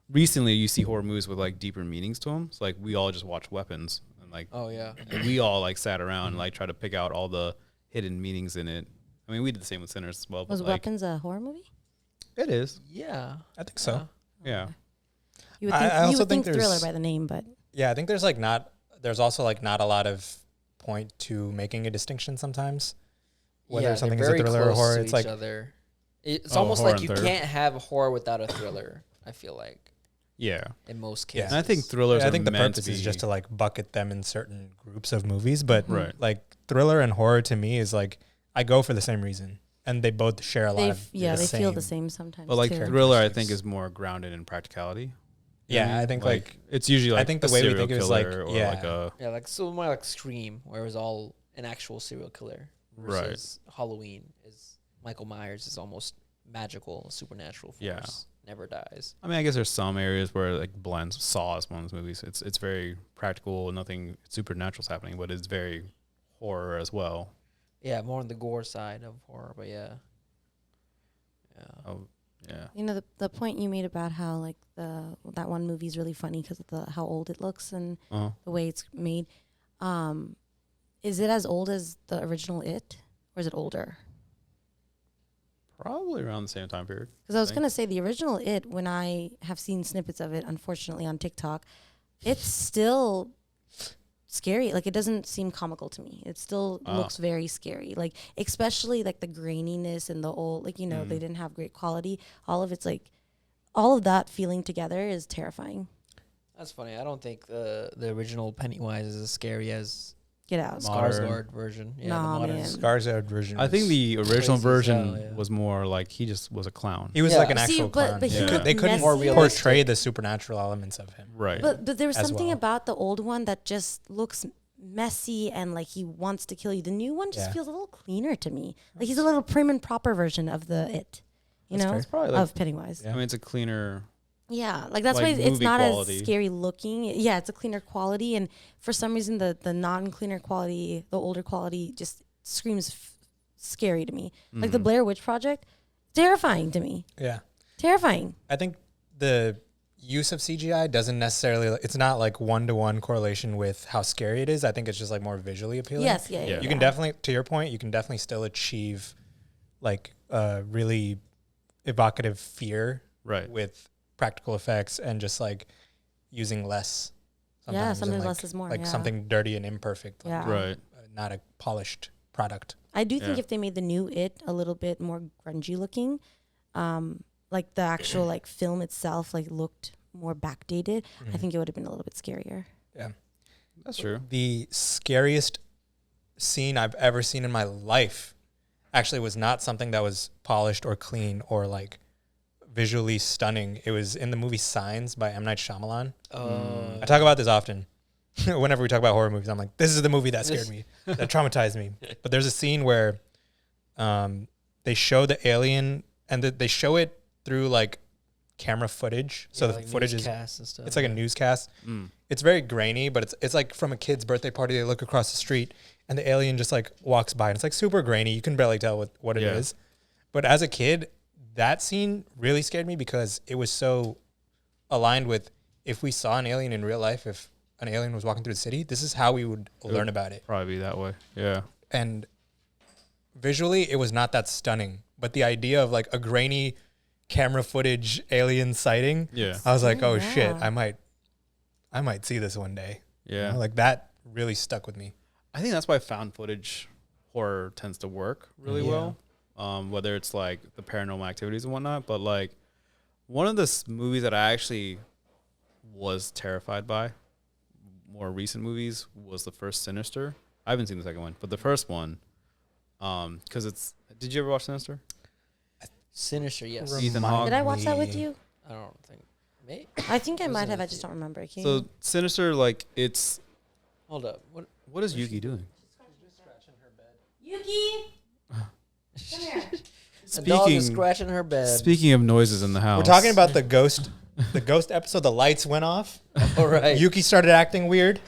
recently you see horror movies with like deeper meanings to them. So like we all just watched Weapons and like Oh yeah. we all like sat around and like try to pick out all the hidden meanings in it. I mean, we did the same with Sinners as well. But Was like, Weapons a horror movie? It is. Yeah. I think so. Yeah. You would I think, also you would think think thriller there's- by the name, but Yeah, I think there's also like not a lot of point to making a distinction sometimes. Whether they're something is a very thriller or close horror, to it's each like other. It's Oh, almost horror like and you thriller. can't have horror without a thriller. I feel like Yeah. in most Yeah. cases. And I think thrillers I are think the meant purpose to is be, just to like bucket them in certain groups of movies, but Right. like thriller and horror to me is like I go for the same reason, and they both share a lot they of they feel the same sometimes. But like too. thriller, I characteristics. think is more grounded in practicality. Yeah, I think like it's usually like think the a way we serial think of it is, like, killer or yeah. like a Yeah, like so more like Scream, where it was all an actual serial killer. Right. Versus Halloween is Michael Myers is almost magical, supernatural force. Yeah. Never dies. I mean, I guess there's some areas where like blends. Saw is one of those movies. It's very practical. Nothing supernatural's happening, but it's very horror as well. Yeah, more on the gore side of horror, but yeah. Yeah. Oh, yeah. You know the point you made about how like that one movie is really funny because of how old it looks and Uh-huh. the way it's made. Is it as old as the original It, or is it older? Probably around the same time period. Because I was think. gonna say the original It, when I have seen snippets of it, unfortunately on TikTok, it's still scary. Like it doesn't seem comical to me. It still looks very scary. Like especially like the graininess and the old, like they didn't have great quality. All of it's like, all of that feeling together is terrifying. That's funny. I don't think the original Pennywise is as scary as Get out. Modern. Skarsgård version. Yeah, Nah, the modern. man. Skarsgård version. I think was- the original crazy as version hell, yeah. was more like he just was a clown. he was Yeah. like an See, actual but clown. he Yeah. looked They couldn't More messier. realistic. portray the supernatural elements of him. Right. But there was as something well. about the old one that just looks messy and like he wants to kill you. The new one just Yeah. feels a little cleaner to me. Like he's a little prim and proper version of the It, you That's know, fair. It's probably like, of Pennywise. I mean, it's a cleaner. Yeah, like that's Like why it's movie not quality. as scary looking. Yeah, it's a cleaner quality, and for some reason the non-cleaner quality, the older quality, just screams scary to me. Like the Blair Witch Project, terrifying to me. Yeah. Terrifying. I think the use of CGI doesn't necessarily, it's not like one-to-one correlation with how scary it is. I think it's just like more visually appealing. Yes, yeah, Yeah. yeah. You can definitely, to your point, you can definitely still achieve like really evocative fear Right. with practical effects and just like using less. Yeah, sometimes, and, sometimes like, less is more. Like yeah. something dirty and imperfect. Like, Yeah. Right. not a polished product. I do think Yeah. if they made the new It a little bit more grungy looking, like the actual like film itself like looked more backdated, I think it would have been a little bit scarier. Yeah. That's true. The scariest scene I've ever seen in my life actually was not something that was polished or clean or like visually stunning. It was in the movie Signs by M. Night Shyamalan. I talk about this often. Whenever we talk about horror movies, I'm like, this is the movie that scared me, that traumatized me. But there's a scene where they show the alien and they show it through like camera footage. So the footage is, newscasts and stuff. it's like a newscast. It's very grainy, but it's like from a kid's birthday party. They look across the street and the alien just like walks by and it's like super grainy. You can barely tell what it Yeah. is. But as a kid, that scene really scared me because it was so aligned with if we saw an alien in real life, if an alien was walking through the city, this is how we would learn about it. Probably be that way. Yeah. And visually, it was not that stunning. But the idea of like a grainy camera footage alien sighting, Yeah. I was like, oh Yeah. shit, I might see this one day. You Yeah. know, like that really stuck with me. I think that's why found footage horror tends to work really well. Whether it's like the paranormal activities and whatnot, but like one of the movies that I actually was terrified by, more recent movies, was the first Sinister. I haven't seen the second one, but the first one, because it's. Did you ever watch Sinister? Sinister, yes. Ethan Hawke. Did I watch that with you? I don't think. Maybe. I think I might have. I just don't remember. Can So Sinister, like it's. Hold up. What is Yuki doing? Yuki, come here. The dog is scratching her bed. Speaking of noises in the house, We're talking about the ghost episode. The lights went off. All right. Yuki started acting weird.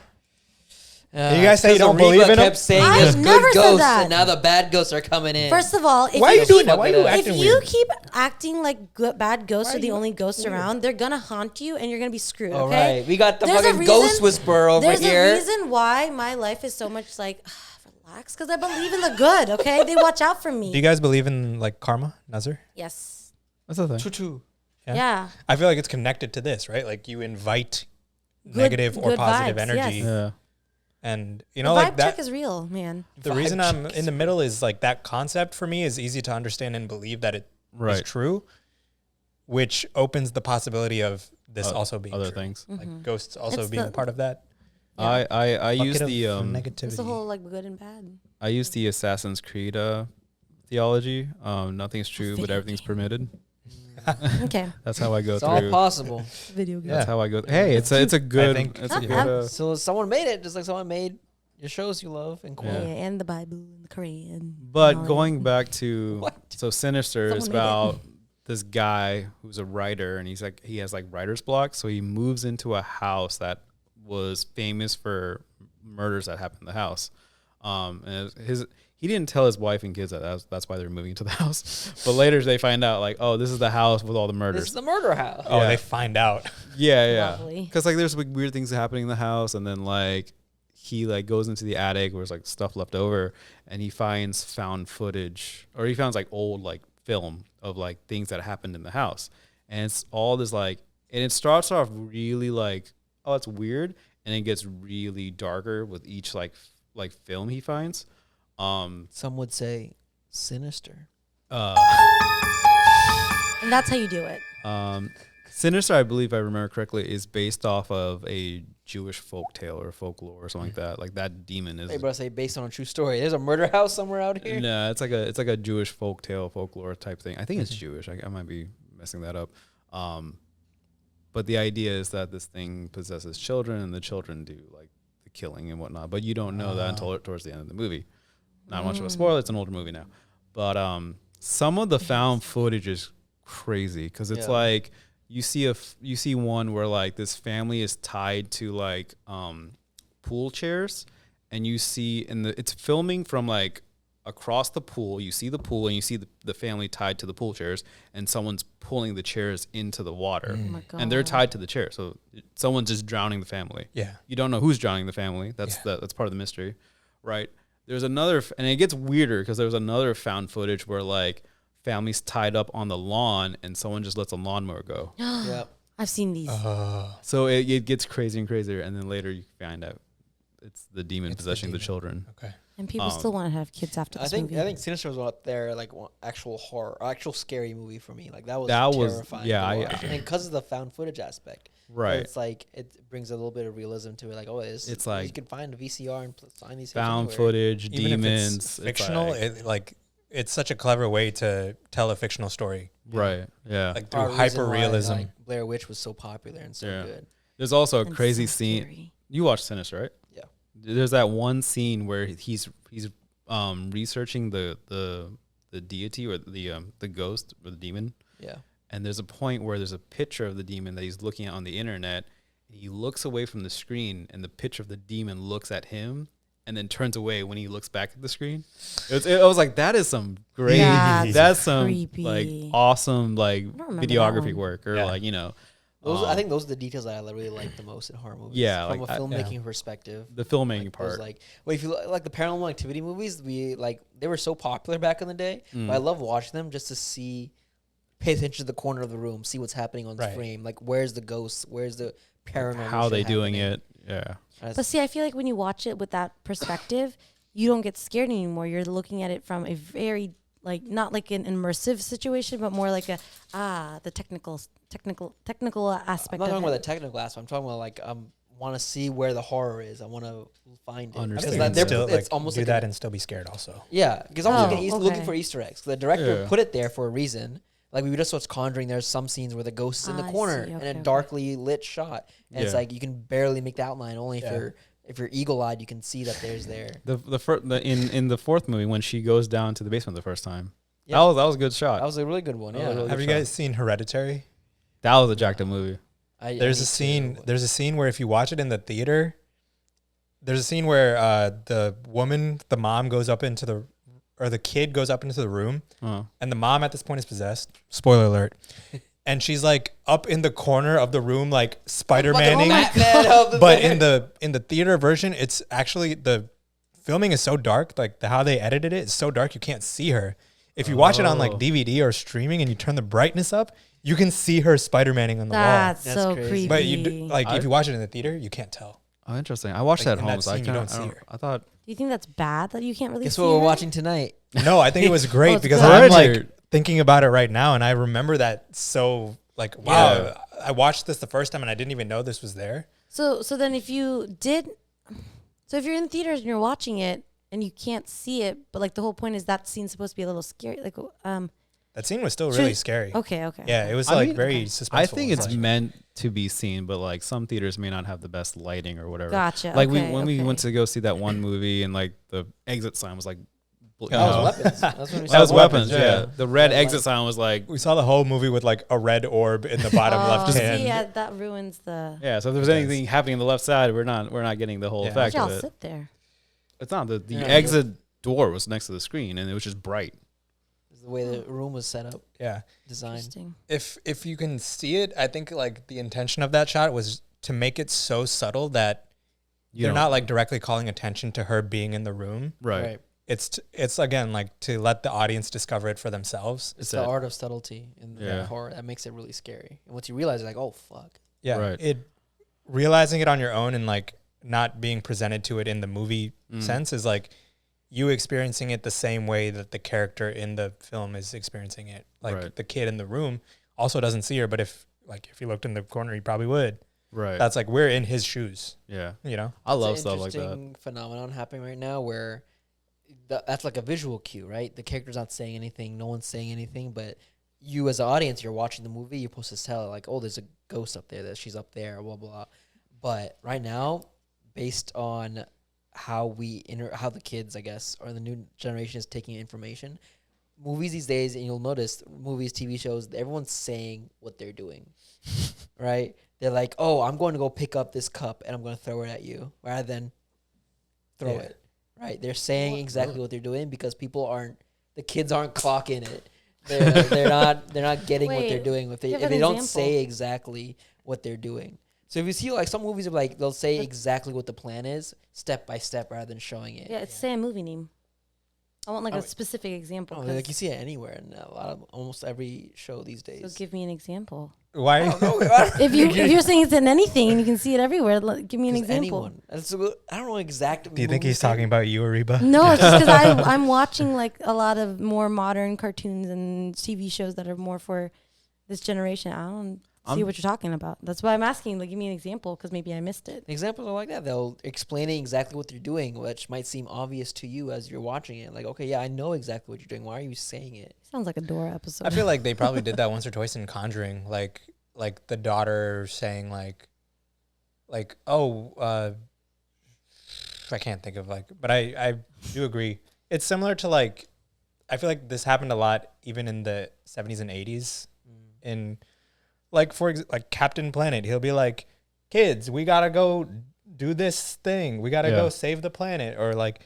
You guys say you don't Areeba believe in him? kept saying I've there's never good said ghosts, that. and now the bad ghosts are coming in. First of all, if Why are you doing that? Why are you If acting if weird? you keep acting like bad ghosts Why are are the you only ghosts around, they're gonna haunt you and you're gonna be screwed. All Okay. right, we got the There's a fucking reason- ghost whisperer over There's here. a reason why my life is so much like relax, because I believe in the good. Okay, they watch out for me. Do you guys believe in like karma, Nazar? Yes. that's the thing. Choo-choo. Yeah. I feel like it's connected to this, right? Like you invite Good- negative or good positive vibes, energy, yes. Yeah. and you The know, vibe like that. check is real, man. The reason I'm in the middle is like that concept for me is easy to understand and believe that it is Right. true, which opens the possibility of this also being other true. things. Like ghosts also It's being the- part of that. I use Bucket the of It's the negativity. whole like good and bad. I use the Assassin's Creed theology. Nothing's true, but Video everything's permitted. Okay. That's how I go It's all through. possible. Video game. That's how I go. Hey, it's a good. think- It's a good. So someone made it, just like someone made your shows you love and cool. Yeah, and the Bible and the Quran. But and all going that. back to What? so Sinister is Someone made it. about this guy who's a writer, and he has like writer's block, so he moves into a house that was famous for murders that happened in the house. And he didn't tell his wife and kids that's why they're moving to the house. But later they find out like, oh, this is the house with all the This murders. is the murder house. Oh, Yeah. they find out. Yeah. Lovely. Because like there's like weird things happening in the house, and then like he like goes into the attic where there's like stuff left over, and he finds found footage, or he finds like old like film of like things that happened in the house, and it's all this like, and it starts off really like, oh, it's weird, and it gets really darker with each like film he finds. Some would say sinister. And that's how you do it. Sinister, I believe I remember correctly, is based off of a Jewish folktale or folklore or something like that. Like that demon is. Hey, bro, say based on a true story. There's a murder house somewhere out here. No, it's like a Jewish folktale, folklore type thing. I think it's Jewish. I might be messing that up. But the idea is that this thing possesses children, and the children do like the killing and whatnot. But you don't know that until towards the end of the movie. Not much of a spoiler. It's an older movie now. But some of the found footage is crazy because it's like you see one where like this family is tied to like pool chairs, and you see it's filming from like across the pool. You see the pool, and you see the family tied to the pool chairs, and someone's pulling the chairs into the water, Oh my God. and they're tied to the chair. So someone's just drowning the family. Yeah. You don't know who's drowning the family. That's part of the mystery, right? There's another, and it gets weirder because there's another found footage where like families tied up on the lawn, and someone just lets a lawnmower go. Yep. I've seen these. So it gets crazier and crazier, and then later you find out it's the demon possessing the children. Okay. And people still want to have kids after this movie. I think Sinister was out there like one actual horror, actual scary movie for me. Like that was terrifying. yeah, to watch. And because of the found footage aspect, Right. It's like it brings a little bit of realism to it. Like, oh, it's like you can find a VCR and sign these found anywhere. footage, Even demons, if it's fictional, it's such a clever way to tell a fictional story. right? Yeah. Like Part through of the reason hyper why, realism. like, Blair Witch was so popular and so Yeah. good. There's also a And crazy so scene. scary. You watched Sinister, right? Yeah. There's that one scene where he's researching the deity or the ghost or the demon. Yeah. And there's a point where there's a picture of the demon that he's looking at on the internet. He looks away from the screen, and the picture of the demon looks at him, and then turns away when he looks back at the screen. I was like, that is some great, That's that's some creepy. like awesome like don't remember that videography one. work or Yeah. like Those, I think those are the details that I really like the most in horror movies. Yeah, From like, a I- filmmaking perspective. the filmmaking Like, part. those, like, well, if you like the Paranormal Activity movies, they were so popular back in the day. But I love watching them just to pay attention to the corner of the room, see what's happening on the Right. frame. Like, where's the ghosts? Where's the paranormal? how shit they doing happening? it? Yeah, But see, I feel like when you watch it with that perspective, you don't get scared anymore. You're looking at it from a very like not like an immersive situation, but more like the technical aspect. I'm not talking of about it. the technical aspect. I'm talking about like want to see where the horror is. I want to find it. I Understand. think Because you can still it's like almost do like that and still be scared also. yeah, because almost like Oh, looking okay. for Easter eggs. The director Yeah. put it there for a reason. Like we just watched Conjuring. There's some scenes where the ghost is in the I corner see. in Okay, a okay. darkly lit shot, and it's Yeah. like you can barely make the outline. Only Yeah. if you're eagle eyed, you can see that there's there. In the fourth movie when she goes down to the basement the first time, Yeah. that was a good shot. That was a really good one. That was Yeah, really Have you guys seen Hereditary? That was a jacked up movie. There's a scene. There's a scene where if you watch it in the theater, there's a scene where the mom goes up into the kid goes up into the room, and the mom at this point is possessed. Spoiler alert. And she's like up in the corner of the room, like Spider-Maning. But in the theater version, it's actually the filming is so dark. Like how they edited it is so dark you can't see her. If you watch it on like DVD or streaming and you turn the brightness up, you can see her Spider-Maning on the wall. That's That's so crazy. creepy. But if you watch it in the theater, you can't tell. Oh, interesting. I watched Like, that in at that home. So scene, you don't see her. I thought Do you think that's bad that you can't really Guess see what we're her? watching tonight? No, I think it was Oh, great it's because good. I'm Hereditary. like thinking about it right now, and I remember that so like wow. Yeah. I watched this the first time and I didn't even know this was there. So then if you're in theaters and you're watching it and you can't see it, but like the whole point is that scene's supposed to be a little scary. Like That scene was still Should- really scary. okay. Yeah, it was I like mean, very okay. suspenseful. I think it's like, meant to be seen, but like some theaters may not have the best lighting or whatever. Gotcha. Like okay, when we okay. went to go see that one movie and like the exit sign was like That was weapons. That's when we that saw was weapons. yeah. Yeah, the red Yeah, exit sign was like we saw the whole movie with like a red orb in the bottom left see, hand. yeah, that ruins the. yeah. So if there's It does. anything happening on the left side, we're not getting the whole Yeah. effect Y'all of it. sit there. It's not the Yeah. exit door was next to the screen and it was just bright. the way the room was set up, Yeah. designed. Interesting. If you can see it, I think like the intention of that shot was to make it so subtle that they're not like directly calling attention to her being in the room. right. It's again like to let the audience discover it for themselves. It's the art of subtlety in the Yeah. horror that makes it really scary. And once you realize, you're like, oh fuck. Yeah. Right. Realizing it on your own and like not being presented to it in the movie sense is like you experiencing it the same way that the character in the film is experiencing it. Like Right. the kid in the room also doesn't see her, but if you looked in the corner, you probably would. Right. That's like we're in his shoes, yeah. you know? I love It's an stuff like that. interesting phenomenon happening right now where that's like a visual cue, right? The character's not saying anything, no one's saying anything, but you as an audience, you're watching the movie, you're supposed to tell like, oh, there's a ghost up there, that she's up there, blah blah. But right now, based on how how the kids, I guess, or the new generation is taking information, movies these days, and you'll notice movies, TV shows, everyone's saying what they're doing, right? They're like, oh, I'm going to go pick up this cup and I'm going to throw it at you, rather than throw Yeah. it, right? They're saying exactly what they're doing because the kids aren't clocking it. They're not getting what they're Wait, doing if give they an don't example. say exactly what they're doing. So if you see like some movies are like they'll say exactly what the plan is step by step rather than showing it. Yeah, say a movie name. I want like a specific example. Oh, 'cause- like you see it anywhere in almost every show these days. so give me an example. Why? If you're saying it's in anything and you can see it everywhere, give me an Just example. anyone. And so, I don't know exactly. Do you think he's talking about you, Areeba? No, it's just because I'm watching like a lot of more modern cartoons and TV shows that are more for this generation. I don't see what you're talking about. That's why I'm asking. Like, give me an example because maybe I missed it. Examples are like that. They'll explaining exactly what they're doing, which might seem obvious to you as you're watching it. Like, okay, yeah, I know exactly what you're doing. Why are you saying it? Sounds like a Dora episode. I feel like they probably did that once or twice in Conjuring, like the daughter saying like I can't think of but I do agree. It's similar to like I feel like this happened a lot even in the 70s and 80s in like like Captain Planet. He'll be like, kids, we gotta go do this thing. We gotta go save the planet, or like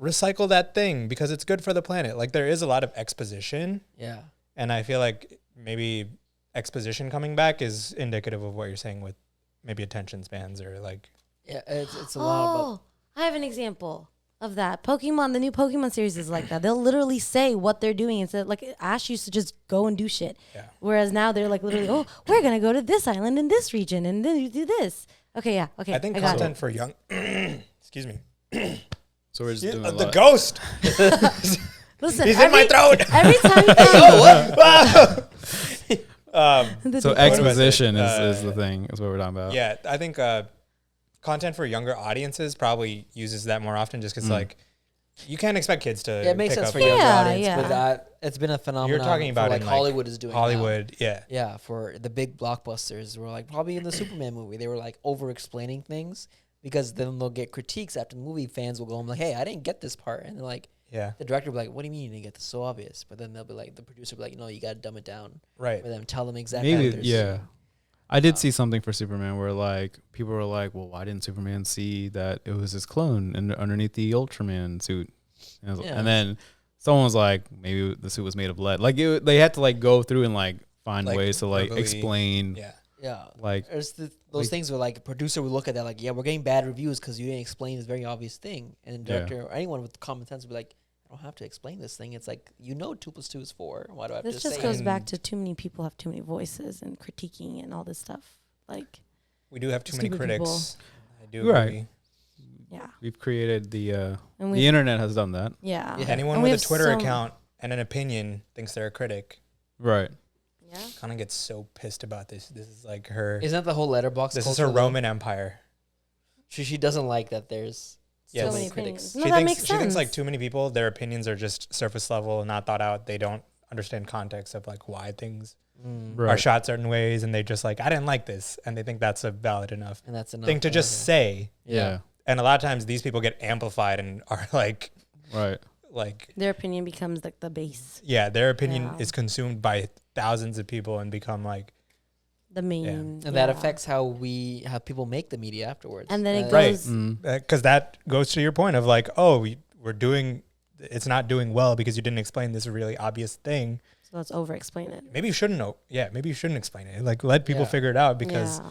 recycle that thing because it's good for the planet. Like there is a lot of exposition. Yeah. And I feel like maybe exposition coming back is indicative of what you're saying with maybe attention spans or like. Yeah, it's a lot about. I have an example of that. Pokemon, the new Pokemon series is like that. They'll literally say what they're doing instead. Like Ash used to just go and do shit, whereas now they're like literally, oh, we're gonna go to this island in this region, and then you do this. Okay, yeah, okay. I think got content it. for young, excuse me, So we're just doing a The lot. ghost. Listen, He's in my throat. Every time you come, So exposition is the thing. Is what we're talking about. Yeah, I think content for younger audiences probably uses that more often, just because like you can't expect kids to. Yeah, it makes pick sense up for younger Yeah, audience, yeah. but it's been a phenomenon. You're talking about for, in, like like, Hollywood is doing now. Hollywood. Yeah, Yeah, for the big blockbusters, were like probably in the Superman movie, they were like over explaining things because then they'll get critiques after the movie. Fans will go home like, "Hey, I didn't get this part," and they're like, yeah, the director will be like, "What do you mean you didn't get this? So obvious." But then they'll be like, the producer will be like, "No, you got to dumb it down right. for them. Tell them exactly." Maybe yeah. I did see something for Superman where like people were like, "Well, why didn't Superman see that it was his clone and underneath the Ultraman suit?" And then someone was like, "Maybe the suit was made of lead." Like they had to like go through and like find Like, ways to like verbally, explain. Yeah, Yeah, Like there's those like- things where like a producer would look at that like, "Yeah, we're getting bad reviews because you didn't explain this very obvious thing," and the director or anyone with common sense would be like, "I don't have to explain this thing. It's like 2 + 2 is 4. Why do I have this to just say goes it?" back to too many people have too many voices and critiquing and all this stuff. Like, we do have too many Stupid critics. I do Right. agree. yeah, we've created and the internet has done that. yeah, Yeah. Anyone And we with a have Twitter so- account and an opinion thinks they're a critic. Right. yeah. Kind of gets so pissed about this. This is like her. Isn't that the whole letterbox? This is her culture, though? Roman Empire. She doesn't like that there's Yeah, so so many many critics. opinions. No, that makes She thinks like sense. too many people, their opinions are just surface level, not thought out. They don't understand context of like why things Right. are shot certain ways, and they just like, I didn't like this, and they think that's a valid enough And that's enough. thing to just say. Yeah. And a lot of times these people get amplified and are like Right. Their opinion becomes like the base, yeah, their opinion Yeah. is consumed by thousands of people and become like the main, And that yeah. affects how people make the media afterwards. And then it Right. goes. because that goes to your point of like, oh, we're doing it's not doing well because you didn't explain this really obvious thing. So let's over-explain it. Maybe you shouldn't know. Yeah, maybe you shouldn't explain it. Like let people Yeah. figure it out because Yeah.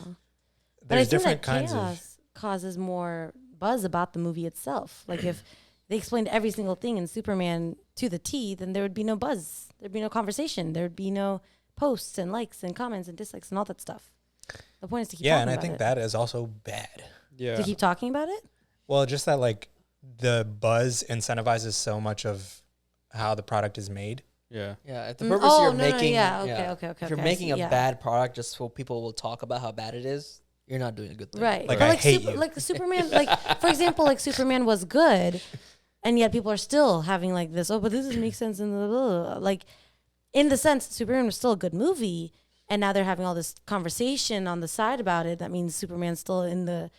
But I there's think different that kinds of chaos causes more buzz about the movie itself. Like if they explained every single thing in Superman to the T, then there would be no buzz. There'd be no conversation. There'd be no posts and likes and comments and dislikes and all that stuff. The point is to keep yeah, talking and I about think it. that is also bad. Yeah. To keep talking about it? Well, just that like the buzz incentivizes so much of how the product is made. Yeah. Yeah, if the Mm, purpose oh, you're no, no, making, yeah, okay, if you're okay, I making see, a yeah. bad product just so people will talk about how bad it is, you're not doing a good thing. Right. Like, But I hate you. like Superman, like for example, like Superman was good, and yet people are still having like this. Oh, but this doesn't make sense in the blah, blah, blah." Like in the sense Superman was still a good movie, and now they're having all this conversation on the side about it. That means Superman's still in the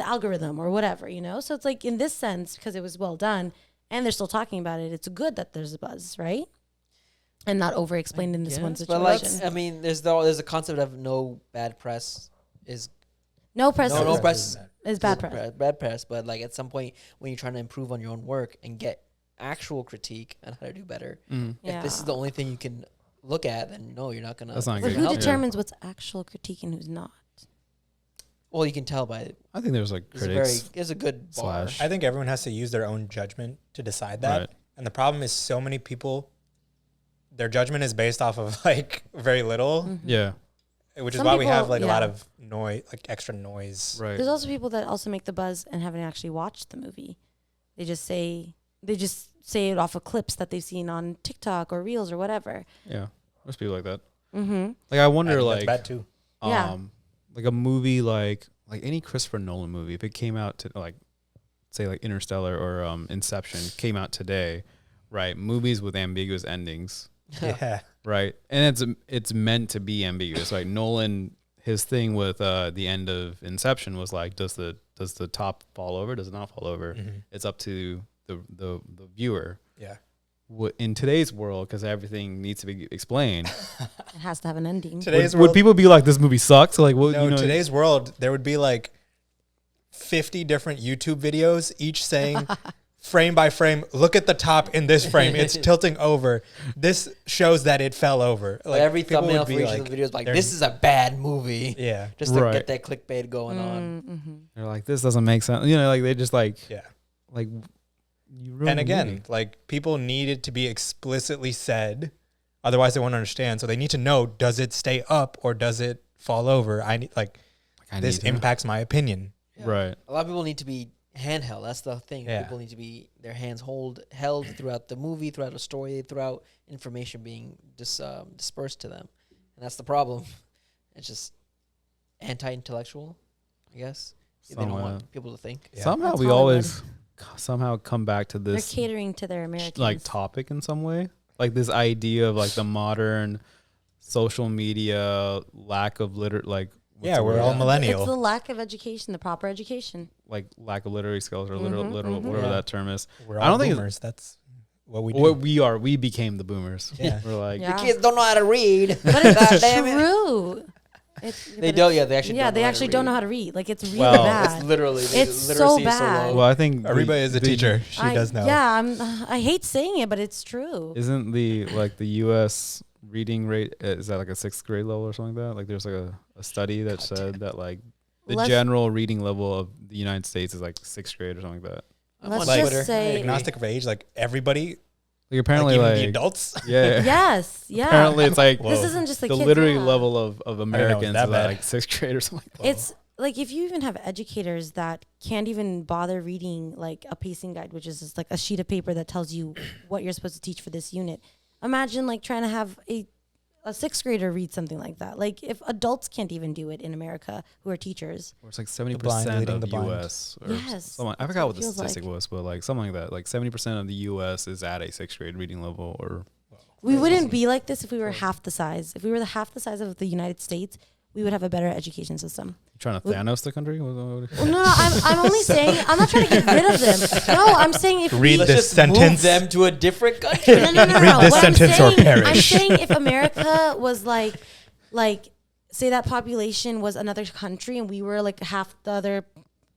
algorithm or whatever, So it's like in this sense, because it was well done, and they're still talking about it. It's good that there's a buzz, right? And not over explained in this one Yes, situation. but like, I mean, there's a concept of no bad press is no press no is, press is bad press. bad press. But like at some point when you're trying to improve on your own work and get actual critique on how to do better, if this is the only thing you can look at, then no, you're not gonna. That's not But good. who Yeah. determines what's actual critique and who's not? Well, you can tell by I think there's like critics. it's a good bar. slash- I think everyone has to use their own judgment to decide that. Right. And the problem is so many people, their judgment is based off of like very little, Yeah. which is Some why we have people- like a lot yeah. of noise, like extra noise. Right. There's also people that also make the buzz and haven't actually watched the movie. They just say it off of clips that they've seen on TikTok or Reels or whatever. Yeah. There's people like that. Mm-hmm. Like I wonder, That's like bad too. Yeah. like a movie like any Christopher Nolan movie, if it came out to like say like Interstellar or Inception came out today, right? Movies with ambiguous endings, Yeah. right? And it's meant to be ambiguous. Like Nolan, his thing with the end of Inception was like, does the top fall over? Does it not fall over? Mhm. It's up to the viewer. Yeah. In today's world, because everything needs to be explained, It has to have an ending. Today's would world, people be like, this movie sucks? Like, what? no, You know, today's world, there would be like 50 different YouTube videos, each saying frame by frame, look at the top in this frame. It's tilting over. This shows that it fell over. Like every people thumbnail would for be each of the videos is like, they're- this is a bad movie. Yeah. Just to Right. get that clickbait going on. Mm-hmm. they're like, this doesn't make sense. You know, like they just like Yeah. you ruined And the again, movie. like people need it to be explicitly said. Otherwise they won't understand. So they need to know, does it stay up or does it fall over? I need I this need to know. impacts my opinion. Yeah. Right. A lot of people need to be handheld. That's the thing. Yeah. People need to be their hands held throughout the movie, throughout the story, throughout information being dispersed to them, and that's the problem. It's just anti-intellectual, I guess. They don't want people to think. Yeah. Somehow That's we Hollywood. always somehow come back to They're this catering to their Americans. like topic in some way, like this idea of like the modern social media lack of like what's Yeah, the we're word? all It's the millennial. lack of education, the proper education. like lack of literary skills or Mhm, literal mhm. whatever Yeah. that term is. We're I all don't think boomers. That's what we do. What we became the boomers. Yeah. We're like Yeah. The kids don't know how to read. But it's God damn it. true. They don't. Yeah, they actually. Yeah, don't they know how to actually don't know read. how to read. Like it's really Well, bad. It's literally. It's literacy so is bad. low. well, I think Areeba is a teacher. She does know. Yeah, I hate saying it, but it's true. Isn't the U.S. reading rate is that like a 6th grade level or something like that? Like there's like a study that said that like the Let's- general reading level of the United States is like 6th grade or something like that. I'm Let's on just Twitter. say- agnostic of age, like everybody, Like apparently like like, even the adults. yeah. Yes, yeah. Apparently it's like This Whoa. isn't just the the kids. literary yeah. level of Americans that is at bad. like 6th grade or something like that. It's like if you even have educators that can't even bother reading like a pacing guide, which is just like a sheet of paper that tells you what you're supposed to teach for this unit. Imagine like trying to have a 6th grader read something like that. Like if adults can't even do it in America who are teachers. Or it's like blind 70% leading of the the blind. U.S. Or Yes, something. I that's forgot what what it the feels statistic like. was, but like something like that. Like 70% of the U.S. is at a 6th grade reading level. Or We wouldn't be like this if we were half the size. If we were the half the size of the United States, we would have a better education system. you trying to Thanos the country? Well, no, I'm only saying, I'm not trying to get rid of them. No, I'm saying if Read we, Let's this just sentence. move them to a different country. no. Read this What I'm sentence or saying- I'm perish. saying if America was like, say that population was another country and we were like half the other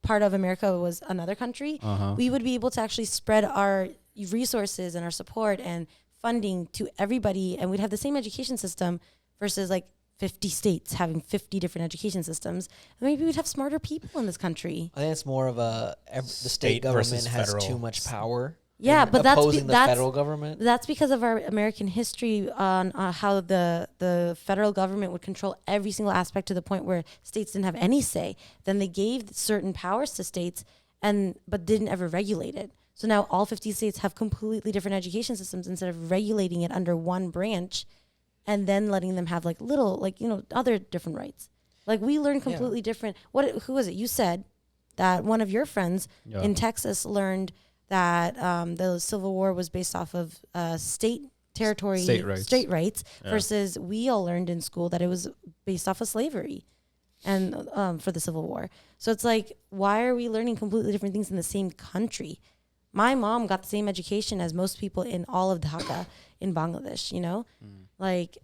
part of America was another country, we would be able to actually spread our resources and our support and funding to everybody, and we'd have the same education system versus like 50 states having 50 different education systems. And maybe we'd have smarter people in this country. I think it's more of the state State government versus has federal. too much power. Yeah, in but that's opposing the that's federal government. That's because of our American history on how the federal government would control every single aspect to the point where states didn't have any say. Then they gave certain powers to states, but didn't ever regulate it. So now all 50 states have completely different education systems instead of regulating it under one branch, and then letting them have like little other different rights. Like we learn completely different. Who was it? You said that one of your friends in Texas learned that the Civil War was based off of state rights versus we all learned in school that it was based off of slavery and for the Civil War. So it's like, why are we learning completely different things in the same country? My mom got the same education as most people in all of Dhaka in Bangladesh,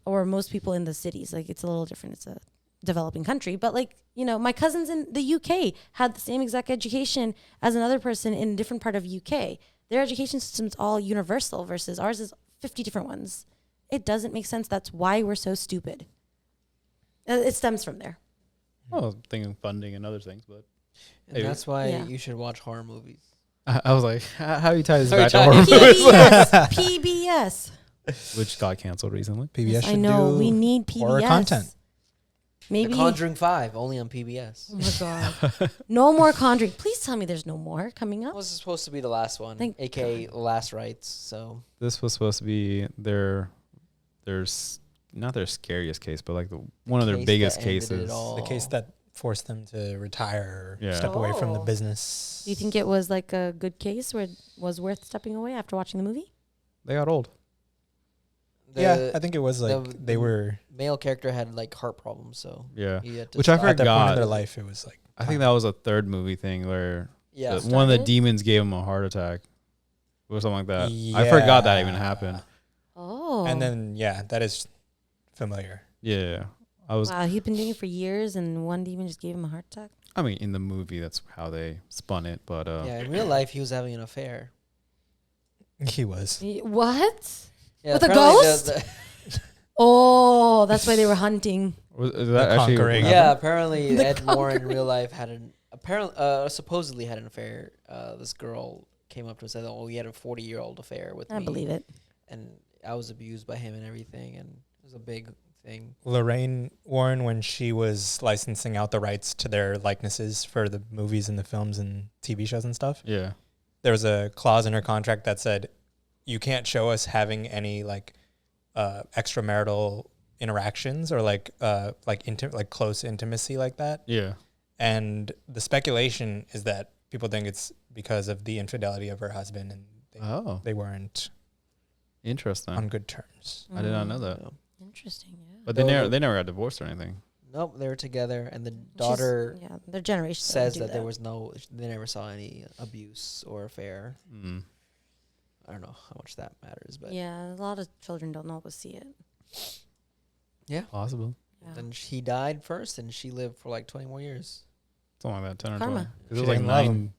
or most people in the cities. Like it's a little different. It's a developing country, but my cousins in the UK had the same exact education as another person in a different part of UK. Their education system's all universal versus ours is 50 different ones. It doesn't make sense. That's why we're so stupid. It stems from there. well, thinking funding and other things, but And maybe. that's why Yeah. you should watch horror movies. I was like, how do you tie this How do you back to tie horror it? movies? PBS. Which got canceled recently. PBS should I know. do We need PBS. horror content. Maybe. The Conjuring 5, only on PBS. Oh my God. No more Conjuring. Please tell me there's no more coming up. This is supposed to be the last one, Thank aka Last Rites. So This was supposed to be their not their scariest case, but like one of their case biggest that ended cases. it all. The case that forced them to retire, or Yeah. step away from the Oh. business. Do you think it was like a good case where it was worth stepping away after watching the movie? They got old. Yeah, I think it was like the- they were male character had like heart problems, so Yeah. he had to Which I stop. at that point in forgot. their life. It was like I think that was a third movie thing where Yeah, one of the Started? demons gave him a heart attack or something like that. I forgot that even happened. Oh. And then that is familiar. Yeah. I was wow, he'd been doing it for years and one demon just gave him a heart attack? I mean in the movie that's how they spun it, but yeah. In real life, he was having an affair. He was. What? Yeah, With a apparently ghost? Oh, that's why they were hunting. is that actually Conquering. what yeah, happened? apparently The Ed Moore in Conquering. real life had supposedly had an affair. This girl came up to him and said, "Oh, he had a 40-year-old affair with I me." believe it. And I was abused by him and everything, and it was a big thing. Lorraine Warren, when she was licensing out the rights to their likenesses for the movies and the films and TV shows and stuff, Yeah. there was a clause in her contract that said, you can't show us having any like extramarital interactions or like close intimacy like that. Yeah. And the speculation is that people think it's because of the infidelity of her husband, and they weren't Interesting. on good terms. I did not know that. Yeah. Interesting. Yeah. But they never got divorced or anything. Nope, they were together, and the daughter their generation says that there was they never saw any abuse or affair. Mm. I don't know how much that matters, but Yeah, a lot of children don't always see it. yeah. Possible. Yeah. Then he died first, and she lived for like 20 more years. Something like that. 10 or Karma. 20. 'Cause She it was like didn't love 9. him.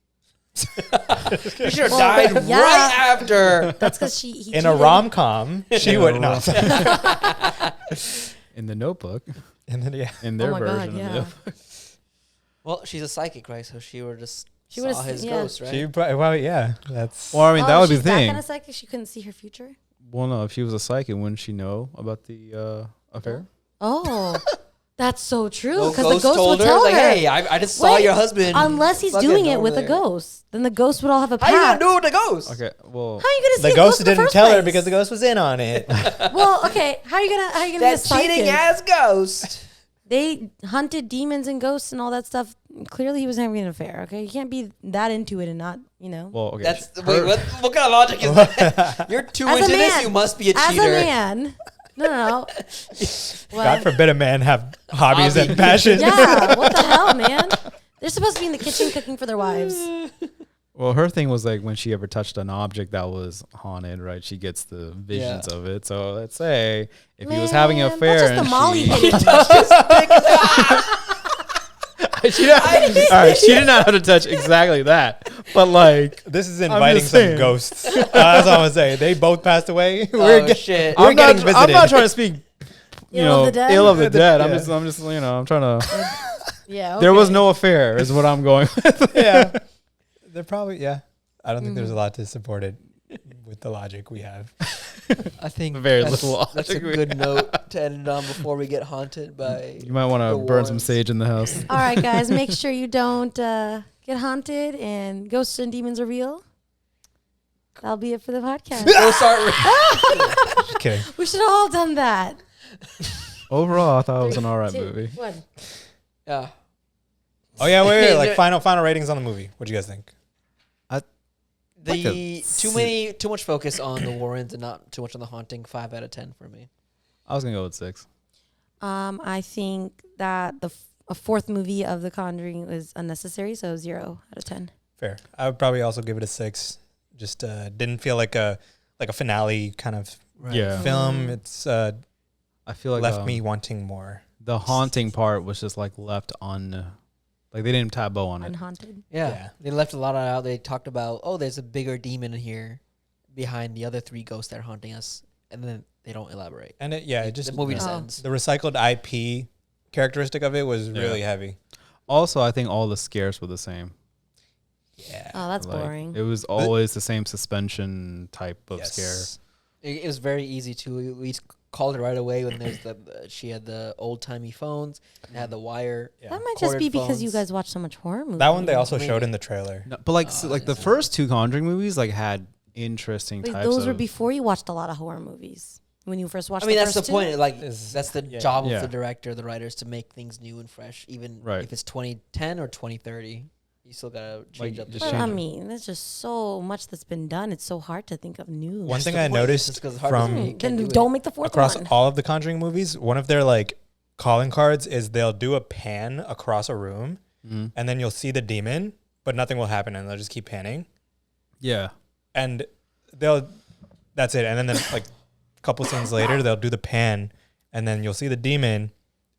You should have Well, died yeah. right after. That's because he In a cheated. rom-com, she would not. In the Notebook. And then In their Oh my God, version yeah. of the Notebook. Well, she's a psychic, right? So she would just She saw would've his yeah. ghost, right? She probably, well, yeah, that's Well, I mean, that would be she's the thing. That kind of psychic, she couldn't see her future. Well, no, if she was a psychic, wouldn't she know about the affair? Oh, that's so true. No Because the ghost told would her, tell like, her. hey, I just saw Wait, your husband. Unless he's fucking doing it over with a there. ghost, then the ghost would all have a How you gonna pact. do it with the ghost? Okay, well, How are you gonna see the a ghost in the didn't first tell her place? because the ghost was in on it. Well, okay. How are you gonna be a That psychic? cheating ass ghost. They hunted demons and ghosts and all that stuff. Clearly, he was having an affair. Okay, you can't be that into it and not, well, okay. That's wait. What kind of logic is that? You're too As a into this. man. You must be a As cheater. a man. No. What? God forbid a man have hobbies Hobby. and passions. Yeah, what the hell, man? They're supposed to be in the kitchen cooking for their wives. Well, her thing was like when she ever touched an object that was haunted, right? She gets the visions of it. So let's say if he was having an Man, affair that's just and the Molly she, hitting. all right, she did not have to touch exactly that, but like This is I'm inviting just some saying. ghosts. That's all I'm gonna say. They both passed away. Oh shit! We're I'm getting not, visited. I'm not trying to speak, you Ill of know, the dead? ill of the dead. I'm Yeah. just, I'm trying to. Yeah, There was okay. no affair, is what I'm going with. Yeah, they're probably I don't think there's Mm-hmm. a lot to support it with the logic we have. I think Very that's, little That's a logic we good note to end on before we get haunted by. You might want The to burn some Warrens. sage in the house. All right, guys, make sure you don't get haunted and ghosts and demons are real. That'll be it for the podcast. Ghosts aren't Just kidding. We should have all done that. Overall, I thought it was an alright 2, movie. 1. Yeah. Oh yeah, wait. Like final ratings on the movie. What do you guys think? Too much focus on the Warrens and not too much on the haunting. 5 out of 10 for me. I was gonna go with 6. I think that a fourth movie of The Conjuring was unnecessary, so 0 out of 10. Fair. I would probably also give it a 6. Just didn't feel like a finale kind of Yeah. film. It's I feel like left me wanting more. the haunting part was just like left on, like they didn't tie a bow on it. Unhaunted. Yeah. They left a lot out. They talked about, there's a bigger demon in here behind the other 3 ghosts that are haunting us. And then they don't elaborate. And it just the movie just Oh. ends. the recycled IP characteristic of it was Yeah. really heavy. Also, I think all the scares were the same. Yeah. Oh, that's Like, boring. It was always the same suspension type of scare. It was very easy to. We called it right away when there's she had the old timey phones and had the wire. Yeah. That might just be Corded because you phones. guys watch so much horror movies. That one they also Maybe. showed in the trailer. No, but like, like the first 2 Conjuring movies, like had interesting Wait, types those were of. before you watched a lot of horror movies. When you first watched I mean, the that's the first point. Like, Is- that's the yeah. job Yeah. of the director, the writers, to make things new and fresh, even Right. if it's 2010 or 2030. You still gotta change up the just But change I it. mean, there's just so much that's been done. It's so hard to think of new. One thing the I point. noticed It's 'cause it's hard to from do. You can't Then do don't it. make the fourth across one. all of the Conjuring movies, one of their like calling cards is they'll do a pan across a room, Mhm. and then you'll see the demon, but nothing will happen, and they'll just keep panning, Yeah. and that's it. And then like a couple scenes later, they'll do the pan, and then you'll see the demon,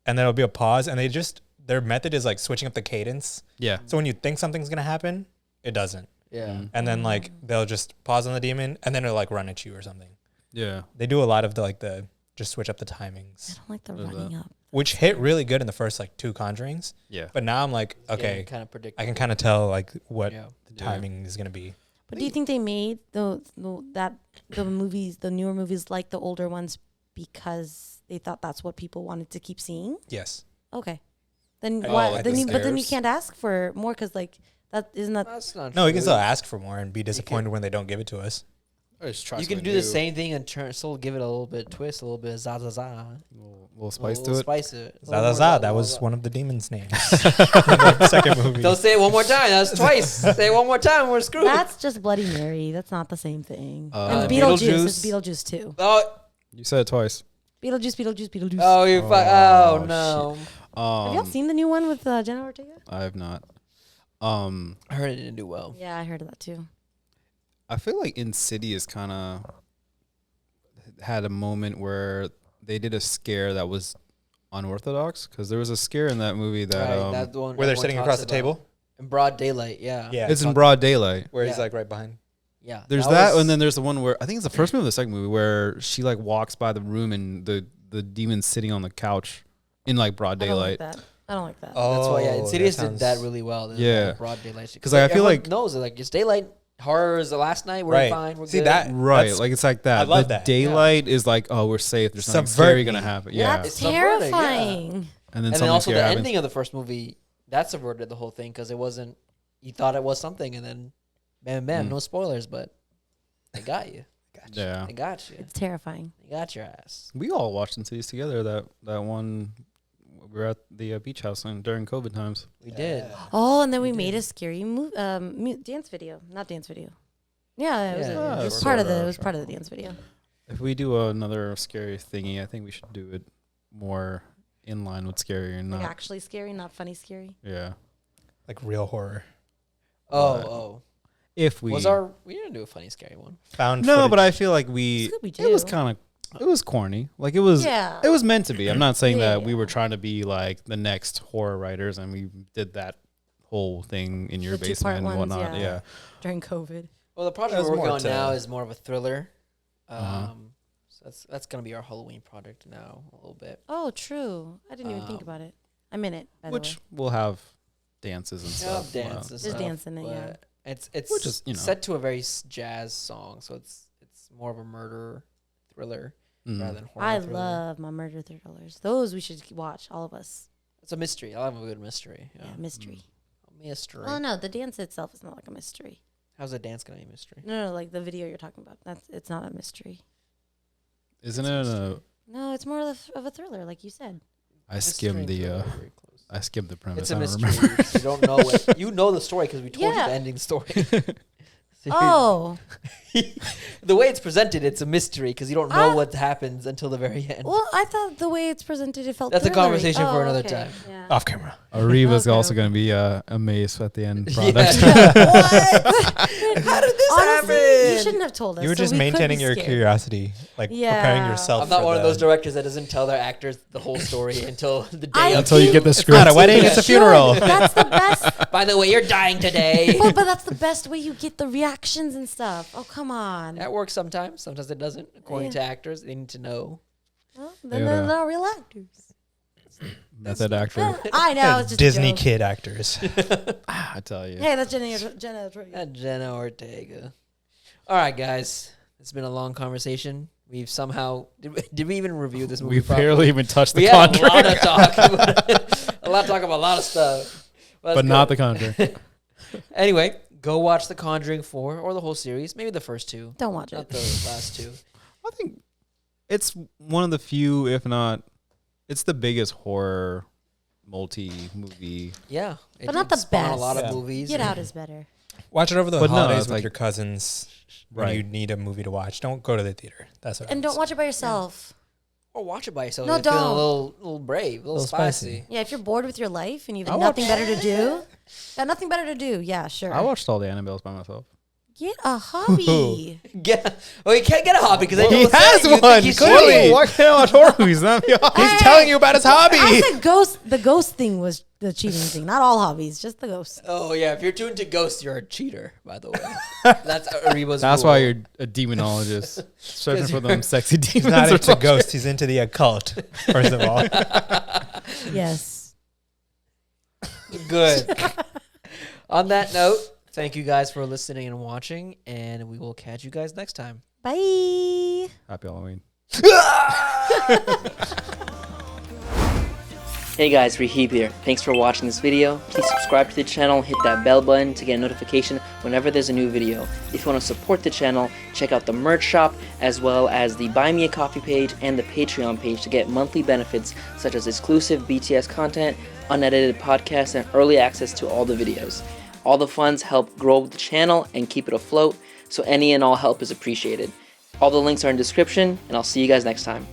and then there'll be a pause, and their method is like switching up the cadence. Yeah. So when you think something's gonna happen, it doesn't, Yeah. Mhm. and then like they'll just pause on the demon, and then it'll like run at you or something. Yeah. They do a lot of the just switch up the I timings, don't like the What is running up. which hit really good in the first like 2 Conjurings. Yeah. But now I'm like, okay, Kind of predict. I can kind of tell like what Yeah. the timing is gonna be. But do you think they made the newer movies like the older ones because they thought that's what people wanted to keep seeing? Yes. Okay. Then Oh, why? like Then the you, but then you stairs? can't ask for more because like that isn't that. That's not No, true. we can still ask for more and be disappointed when they don't give it to us. Or just try You can something do new. the same thing and still give it a little bit of twist, a little bit of za za za. Little spice Little to it. Spice it. Za za za. That was one of the demons' names. In the second movie. Don't say it one more time. That's twice. Say it one more time. We're screwed. That's just Bloody Mary. That's not the same thing. And Beetlejuice. Beetlejuice. It's Beetlejuice too. Oh, You said it twice. Beetlejuice. oh, you oh no. Have y'all seen the new one with Jenna Ortega? I have not. I heard it didn't do well. Yeah, I heard of that too. I feel like Insidious kind of had a moment where they did a scare that was unorthodox, because there was a scare in that movie that Right, that's the one Where they're everyone sitting talks across the about. table. In broad daylight. Yeah. Yeah. it's in broad daylight. Where he's Yeah. like right behind. Yeah. There's that, was- and then there's the one where I think it's the first movie or the second movie where she like walks by the room and the demon's sitting on the couch in like broad daylight. I don't like that. Oh, That's why. Yeah. Insidious that did that sounds- really well. They did Yeah. that broad daylight. 'Cause I feel everyone like- knows it. Like it's daylight. Horror is the last night. We're Right. fine. We're See good. that? Right, That's- like it's like that. I love the that. daylight is like, oh, we're safe. There's nothing Subvert scary gonna me. happen. Yeah, Yeah, that's It's subverted, yeah. terrifying. and then And then something also scary the happens. ending of the first movie that subverted the whole thing because it wasn't. You thought it was something, and then bam, bam. No spoilers, but they got you. Yeah, They got you. It's terrifying. They got your ass. we all watched Insidious together. That one, we were at the beach house during COVID times. We did. Oh, and then we We made did. a scary dance video. Not dance video. Yeah, it was, Yeah, it was sort part of of, the. It was sure. part of the dance video. If we do another scary thingy, I think we should do it more in line with scary and Like not. actually scary, not funny scary. Yeah, Like real horror. Oh. if we We didn't do a funny scary one. Found no, footage. but I feel like we. Scooby-Doo. It was kind of. It was corny. Like it was. Yeah. It was meant to be. I'm not saying Yeah, that we yeah. were trying to be like the next horror writers, and we did that whole thing in your The two-part basement and ones, whatnot. yeah. Yeah. During COVID. Well, the project There's we're working more on to- now is more of a thriller. Uh-huh. So that's gonna be our Halloween project now a little bit. Oh, true. I didn't even think about it. I'm in it. By Which the way. will have dances and Yeah, stuff. dance and There's stuff. dance in it, yeah. but It's Which is, you know. set to a very jazz song, so it's more of a murder thriller Mhm. rather than horror. I thriller. love my murder thrillers. Those we should watch, all of us. It's a mystery. I love a good mystery. Yeah, Yeah, mystery. mystery. Oh no, the dance itself is not like a mystery. How's a dance gonna be a mystery? No, like the video you're talking about. It's not a mystery. Isn't it a? No, it's more of a thriller, like you said. I skimmed Mystery the. and thriller are very close. I skimmed the premise. It's a I don't mystery. remember. You don't know it. You know the story because we told Yeah. you the ending story. So Oh, the way it's presented, it's a mystery because you don't know Ah. what happens until the very end. well, I thought the way it's presented, it felt. That's a thrillery. conversation for Oh, another okay. time. Yeah. Off camera. Areeba's Okay, also okay. going to be a mace at the end Yeah. product. What? How did this Honestly, happen? you shouldn't have told us. You were so just we could maintaining be your scared. curiosity, like Yeah. preparing yourself. I'm not for one of the- those directors that doesn't tell their actors the whole story until the day I of. Until you get the It's script. not a wedding, it's a Should. funeral. That's the best. By the way, you're dying today. but that's the best way you get the reactions and stuff. Oh, come on. That works sometimes. Sometimes it doesn't. According Yeah. to actors, they need to know. Well, then Yeah. they're not real actors. Method actor. I know. It's just a Disney joke. kid actors. I tell you. Hey, that's Jenna Ortega. Jenna Ortega. All right, guys. It's been a long conversation. We've somehow did we even review this movie? We properly? barely even touched We the had Conjuring. a lot of talk. a lot of talk about a lot of stuff. But not the Conjuring. Anyway, go watch The Conjuring 4 or the whole series. Maybe the first two. Don't watch Not it. the last two. I think it's one of the few, if not, it's the biggest horror multi-movie. Yeah. But not the spawned best. A lot Yeah. of movies. Get Out is better. Watch it over the But no, holidays it's with like- your cousins when Right. you need a movie to watch. Don't go to the theater. That's what. I And would don't say. watch it by yourself. Or watch it by yourself. No, You're feeling don't. a little brave, a little Little spicy. spicy. Yeah, if you're bored with your life and you have I'll nothing watch- better to do, got nothing better to do. Yeah, sure. I watched all the Annabelles by myself. Get a hobby. Well, you can't get a hobby because He has one. Clearly. Why can't I watch horror movies? He's telling you about his hobby. I said ghost. The ghost thing was the cheating thing. Not all hobbies, just the ghost. Oh yeah, if you're tuned to ghosts, you're a cheater. By the way, that's Areeba's That's rule. why you're a demonologist, searching for them sexy demons. He's not or into something. ghosts. He's into the occult. First of all, Yes. good. On that note, thank you guys for listening and watching, and we will catch you guys next time. Bye. Happy Halloween. Hey guys, Rahib here. Thanks for watching this video. Please subscribe to the channel, hit that bell button to get a notification whenever there's a new video. If you want to support the channel, check out the merch shop, as well as the Buy Me a Coffee page and the Patreon page to get monthly benefits such as exclusive BTS content, unedited podcasts, and early access to all the videos. All the funds help grow the channel and keep it afloat, so any and all help is appreciated. All the links are in the description, and I'll see you guys next time.